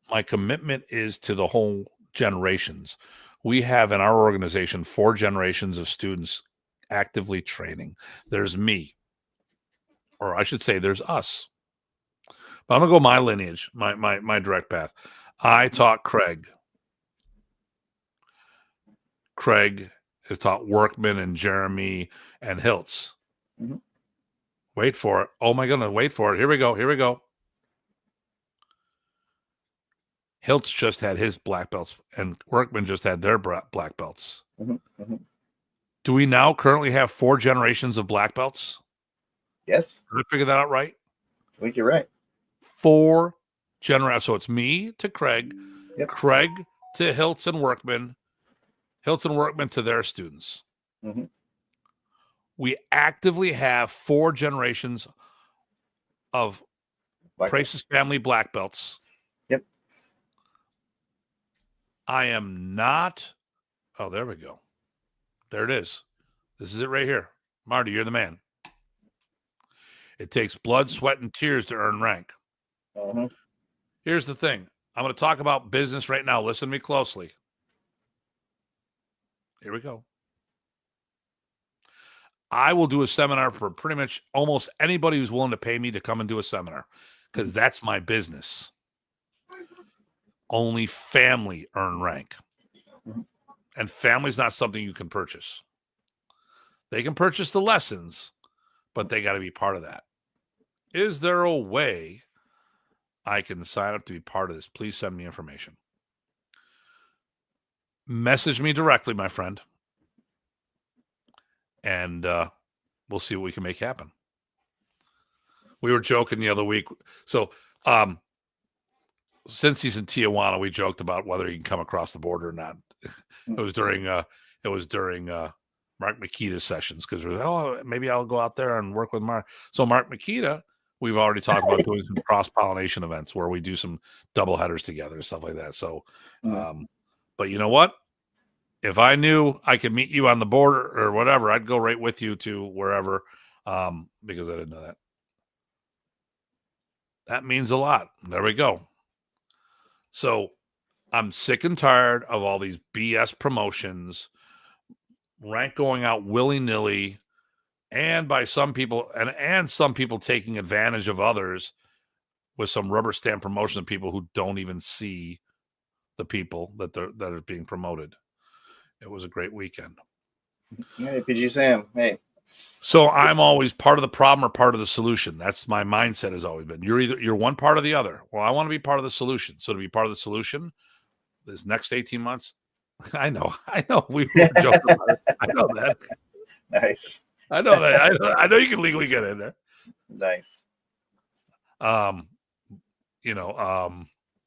My commitment is to the whole generations. We have in our organization 4 generations of students actively training. There's me, or I should say there's us. But I'm going to go my lineage, my direct path. I taught Craig. Craig has taught Workman and Jeremy and Hiltz. Mm-hmm. Wait for it. Oh my goodness, wait for it. Here we go. Hiltz just had his black belts, and Workman just had their black belts. Mm-hmm. Mm-hmm. Do we now currently have 4 generations of black belts? Yes. Did I figure that out right? I think you're right. 4 generations. So it's me to Craig, Yep. Craig to Hiltz and Workman to their students. Mm-hmm. We actively have 4 generations of Price's family black belts. Yep. I am not. Oh, there we go. There it is. This is it right here. Marty, you're the man. It takes blood, sweat, and tears to earn rank. Mm-hmm. Here's the thing. I'm going to talk about business right now. Listen to me closely. Here we go. I will do a seminar for pretty much almost anybody who's willing to pay me to come and do a seminar, because that's my business. Only family earn rank. And family's not something you can purchase. They can purchase the lessons, but they got to be part of that. Is there a way I can sign up to be part of this? Please send me information. Message me directly, my friend. And we'll see what we can make happen. We were joking the other week. So since he's in Tijuana, we joked about whether he can come across the border or not. It was during Mark Makita's sessions, because maybe I'll go out there and work with Mark. So Mark Makita, we've already talked about doing some cross-pollination events where we do some double headers together and stuff like that. So, but you know what? If I knew I could meet you on the border or whatever, I'd go right with you to wherever, because I didn't know that. That means a lot. There we go. So I'm sick and tired of all these BS promotions, rank going out willy-nilly, and by some people, and some people taking advantage of others with some rubber stamp promotion of people who don't even see the people that are being promoted. It was a great weekend. Hey, PG Sam. Hey. So I'm always part of the problem or part of the solution. That's my mindset has always been. You're one part or the other. Well, I want to be part of the solution. So to be part of the solution, this next 18 months, I know. We joke about it. I know that. Nice. I know that. I know you can legally get in there. Nice.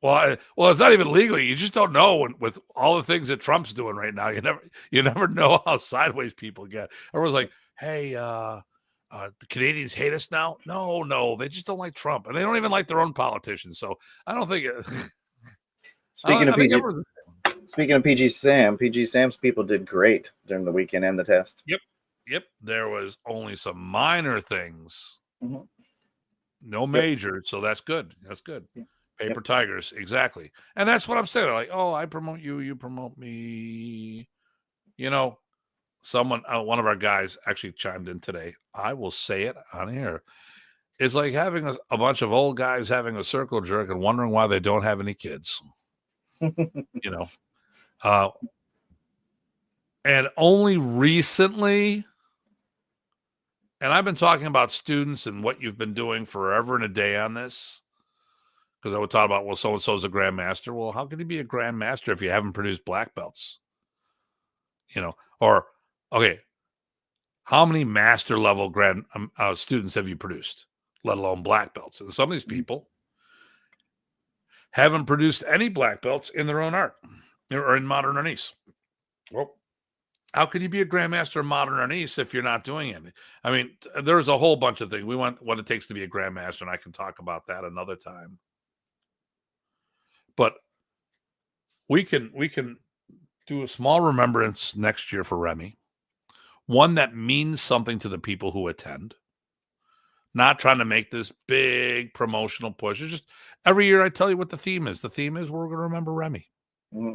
Well, it's not even legally. You just don't know with all the things that Trump's doing right now. You never know how sideways people get. Everyone's like, "Hey, the Canadians hate us now." No, they just don't like Trump, and they don't even like their own politicians. So I don't think. Speaking of PG Sam, PG Sam's people did great during the weekend and the test. Yep. There was only some minor things, mm-hmm. No major, so that's good. Yep. Paper Tigers, exactly. And that's what I'm saying. Like, oh, I promote you, you promote me. Someone, one of our guys actually chimed in today. I will say it on air. It's like having a bunch of old guys having a circle jerk and wondering why they don't have any kids. And only recently, and I've been talking about students and what you've been doing forever and a day on this, because I would talk about, well, so-and-so is a grandmaster. Well, how can you be a grandmaster if you haven't produced black belts? Or, okay, how many master level grand students have you produced, let alone black belts? And some of these people haven't produced any black belts in their own art or in Modern Arnis. Well, how can you be a grandmaster of Modern Arnis if you're not doing it? I mean, there's a whole bunch of things. We want what it takes to be a grandmaster, and I can talk about that another time. But we can do a small remembrance next year for Remy, one that means something to the people who attend. Not trying to make this big promotional push. It's just every year I tell you what the theme is. The theme is we're going to remember Remy. Mm-hmm.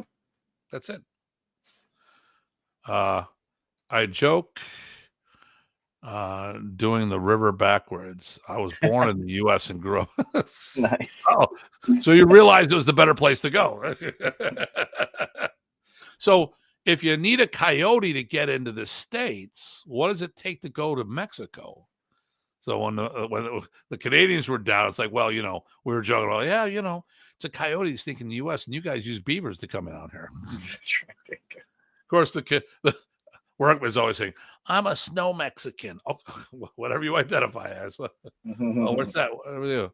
That's it. I joke doing the river backwards. I was born in the U.S. and grew up. Nice. Oh, so you realized it was the better place to go. So if you need a coyote to get into the States, what does it take to go to Mexico? So when the Canadians were down, it's like, well, we were joking about, yeah, it's a coyote sneaking in the U.S. and you guys use beavers to come in out here. Of course, the workman's always saying, I'm a snow Mexican. Oh, whatever you identify as. Oh, what's that? What do we do?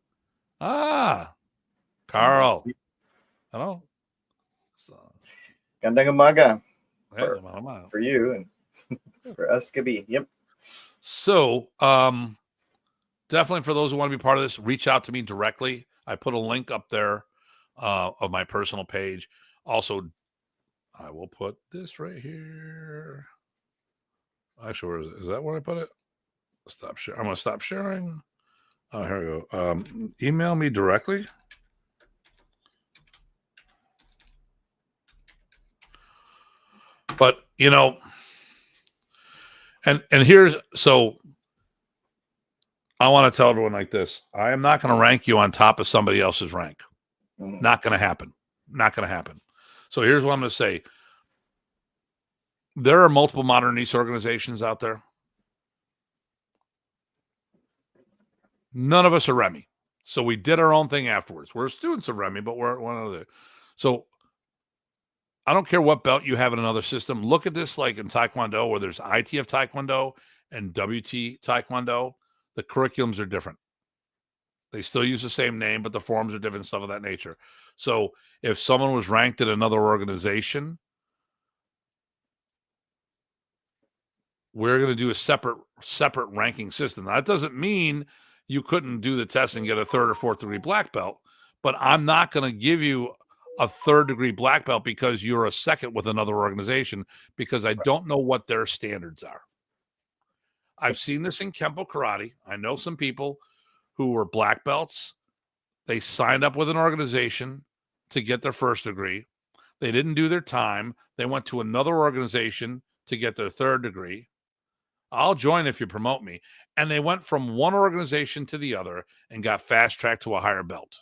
Carl. Hello. So, Gandang umaga yeah, for you and for us, Gabi. Yep. So, definitely for those who want to be part of this, reach out to me directly. I put a link up there of my personal page. Also, I will put this right here. Actually, where is it? Is that where I put it? Stop sharing. I'm going to stop sharing. Oh, here we go. Email me directly. But, and here's, so I want to tell everyone like this. I am not going to rank you on top of somebody else's rank. Not going to happen. Not going to happen. So here's what I'm going to say. There are multiple Modern Arnis organizations out there. None of us are Remy. So we did our own thing afterwards. We're students of Remy, but we're one of the. So I don't care what belt you have in another system. Look at this like in Taekwondo, where there's ITF Taekwondo and WT Taekwondo. The curriculums are different. They still use the same name, but the forms are different, stuff of that nature. So if someone was ranked in another organization, we're going to do a separate ranking system. Now, that doesn't mean you couldn't do the test and get a 3rd or 4th degree black belt, but I'm not going to give you a 3rd degree black belt because you're a 2nd with another organization, because I don't know what their standards are. I've seen this in Kempo Karate. I know some people who were black belts. They signed up with an organization to get their 1st degree. They didn't do their time. They went to another organization to get their 3rd degree. I'll join if you promote me. And they went from one organization to the other and got fast-tracked to a higher belt.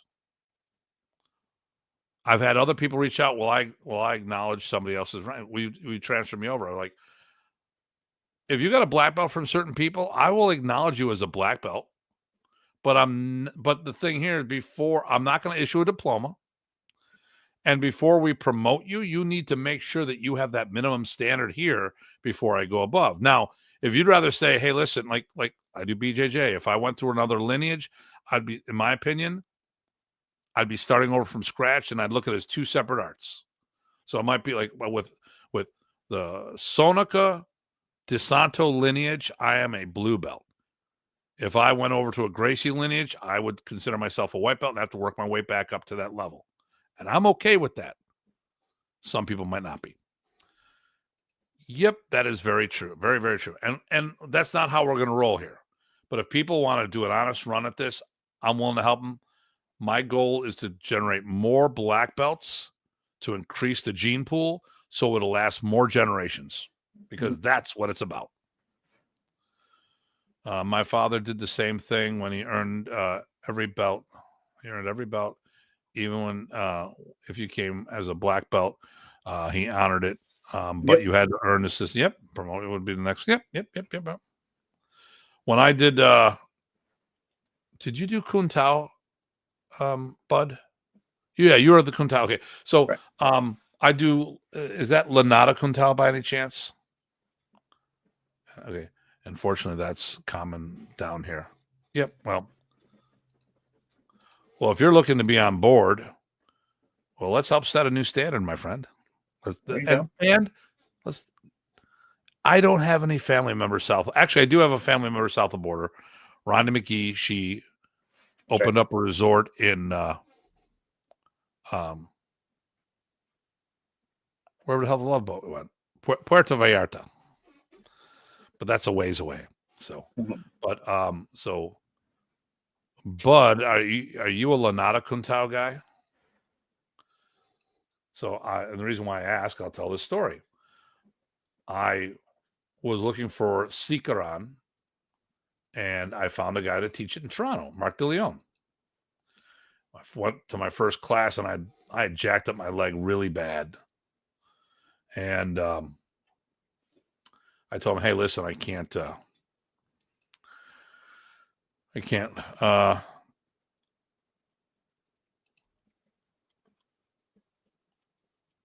I've had other people reach out. Well, I acknowledge somebody else's rank. We transfer me over. Like, if you got a black belt from certain people, I will acknowledge you as a black belt. But the thing here, I'm not going to issue a diploma. And before we promote you, you need to make sure that you have that minimum standard here before I go above. Now, if you'd rather say, hey, listen, like I do BJJ, if I went through another lineage, in my opinion, I'd be starting over from scratch, and I'd look at it as 2 separate arts. So it might be like with the Sonica DeSanto lineage, I am a blue belt. If I went over to a Gracie lineage, I would consider myself a white belt and have to work my way back up to that level. And I'm okay with that. Some people might not be. Yep, that is very true. Very, very true. And that's not how we're going to roll here. But if people want to do an honest run at this, I'm willing to help them. My goal is to generate more black belts to increase the gene pool so it'll last more generations, because that's what it's about. My father did the same thing when he earned every belt. He earned every belt, even when if you came as a black belt, he honored it. But you had to earn the system. Yep, promoted would be the next. Yep. When I did you do Kun Tao, Bud? Yeah, you were the Kun Tao. Okay, so right. I do. Is that Lanata Kun Tao by any chance? Okay, Unfortunately, that's common down here. Yep. Well, if you're looking to be on board, well, let's help set a new standard, my friend. There you go. And let's. I don't have any family members south. Actually, I do have a family member south of the border, Rhonda McGee. She opened up a resort in wherever the hell the Love Boat went, Puerto Vallarta. But that's a ways away. So, but Bud, are you a Lanata Kuntao guy? So, and the reason why I ask, I'll tell this story. I was looking for Sikaran, and I found a guy to teach it in Toronto, Mark DeLeon. I went to my first class, and I had jacked up my leg really bad. And I told him, hey, listen, I can't.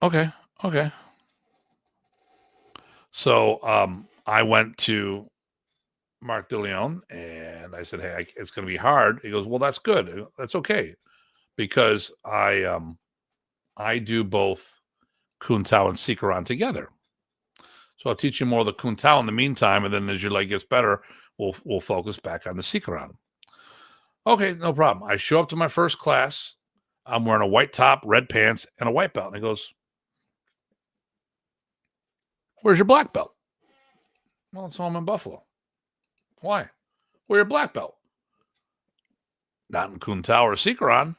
Okay. So I went to Mark DeLeon and I said, hey, it's going to be hard. He goes, well, that's good. That's okay. Because I do both Kuntao and Sikaran together. So I'll teach you more of the Kuntao in the meantime. And then as your leg gets better, we'll focus back on the Sikaran. Okay, no problem. I show up to my first class. I'm wearing a white top, red pants, and a white belt. And he goes, where's your black belt? Well, it's home in Buffalo. Why? Well, your black belt. Not in Kuntao or Sikaran.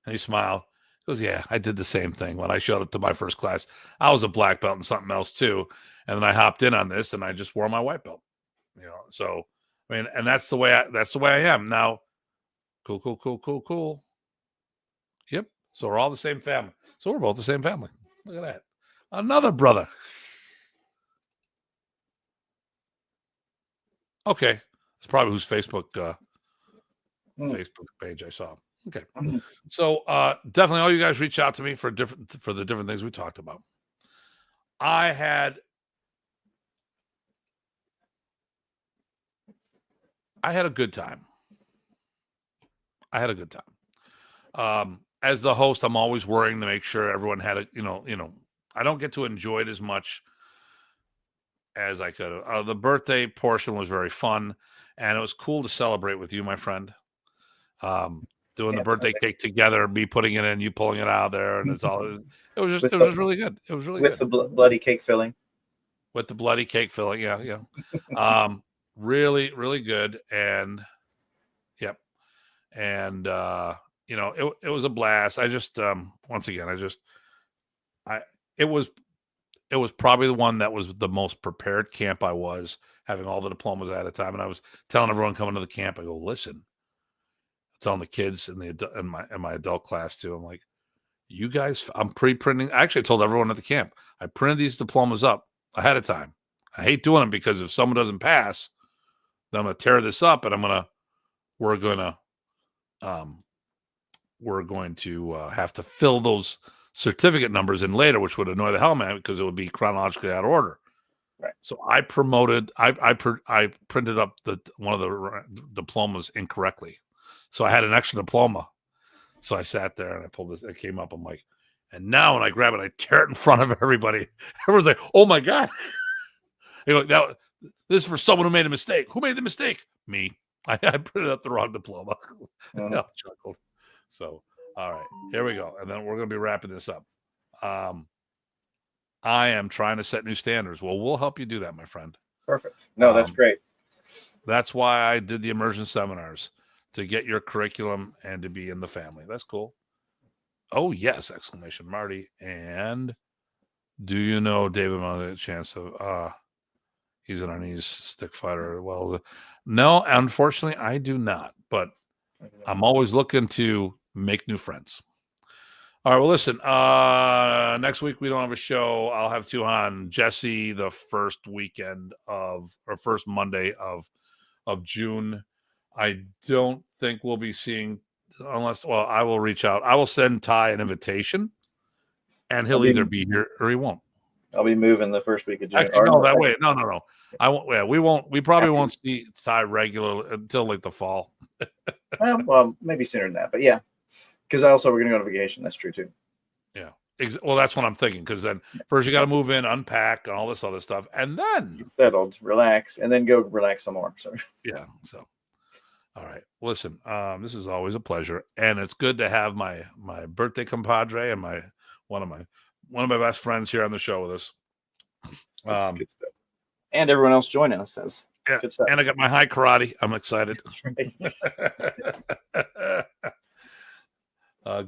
And he smiled. He goes, yeah, I did the same thing when I showed up to my first class. I was a black belt in something else too. And then I hopped in on this and I just wore my white belt. So I mean, and that's the way I am. Now, cool. Yep. So we're all the same family. So we're both the same family. Look at that. Another brother. Okay. It's probably whose Facebook page I saw. Okay. So definitely all you guys reach out to me for the different things we talked about. I had a good time. As the host, I'm always worrying to make sure everyone had I don't get to enjoy it as much as I could. The birthday portion was very fun, and it was cool to celebrate with you, my friend. Doing the birthday cake together, me putting it in, you pulling it out of there, and it was just really good. It was really with good. the bloody cake filling. With the bloody cake filling, yeah. Really, really good, and yep, and it was a blast. I just once again, it was probably the one that was the most prepared camp I was, having all the diplomas at a time, and I was telling everyone coming to the camp, I go, listen. Telling the kids in my adult class too. I'm like, you guys, I'm pre-printing. Actually, I told everyone at the camp, I printed these diplomas up ahead of time. I hate doing them because if someone doesn't pass, then I'm gonna tear this up, and we're going to have to fill those certificate numbers in later, which would annoy the hell out of me because it would be chronologically out of order. Right. So I printed up one of the diplomas incorrectly. So I had an extra diploma. So I sat there and I pulled this. It came up. I'm like, and now when I grab it, I tear it in front of everybody. Everyone's like, "Oh my god!" Now this is for someone who made a mistake. Who made the mistake? Me. I printed up the wrong diploma. I chuckled. So all right, here we go, and then we're going to be wrapping this up. I am trying to set new standards. Well, we'll help you do that, my friend. Perfect. No, that's great. That's why I did the immersion seminars, to get your curriculum and to be in the family. That's cool. Oh, yes, exclamation, Marty. And do you know David Miller, chance of he's an Arnis stick fighter? Well, no, unfortunately, I do not. But I'm always looking to make new friends. All right, well, listen, next week we don't have a show. I'll have Tuhan Jesse the first Monday of June. I don't think we'll be seeing I will reach out. I will send Ty an invitation, and he'll either be here or he won't. I'll be moving the first week of June. Actually, or no, the that second- way. No. I won't. Yeah, we won't. We probably After- won't see Ty regularly until like the fall. Well, maybe sooner than that, but yeah, because also we're gonna go on vacation. That's true too. Yeah. Well, that's what I'm thinking. Because then first you got to move in, unpack, and all this other stuff, and then Get settled, relax, and then go relax some more. So yeah. So, all right. Listen, this is always a pleasure, and it's good to have my birthday compadre and one of my best friends here on the show with us. good stuff. And everyone else joining us says, Yeah, good stuff. and I got my high karate. I'm excited. That's right.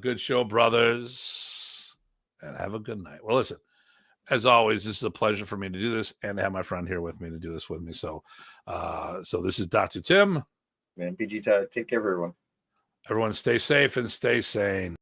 Good show, brothers, and have a good night. Well, listen, as always, this is a pleasure for me to do this and to have my friend here with me to do this with me. So, so this is Datu Tim. Man, PG, take care of everyone. Everyone stay safe and stay sane.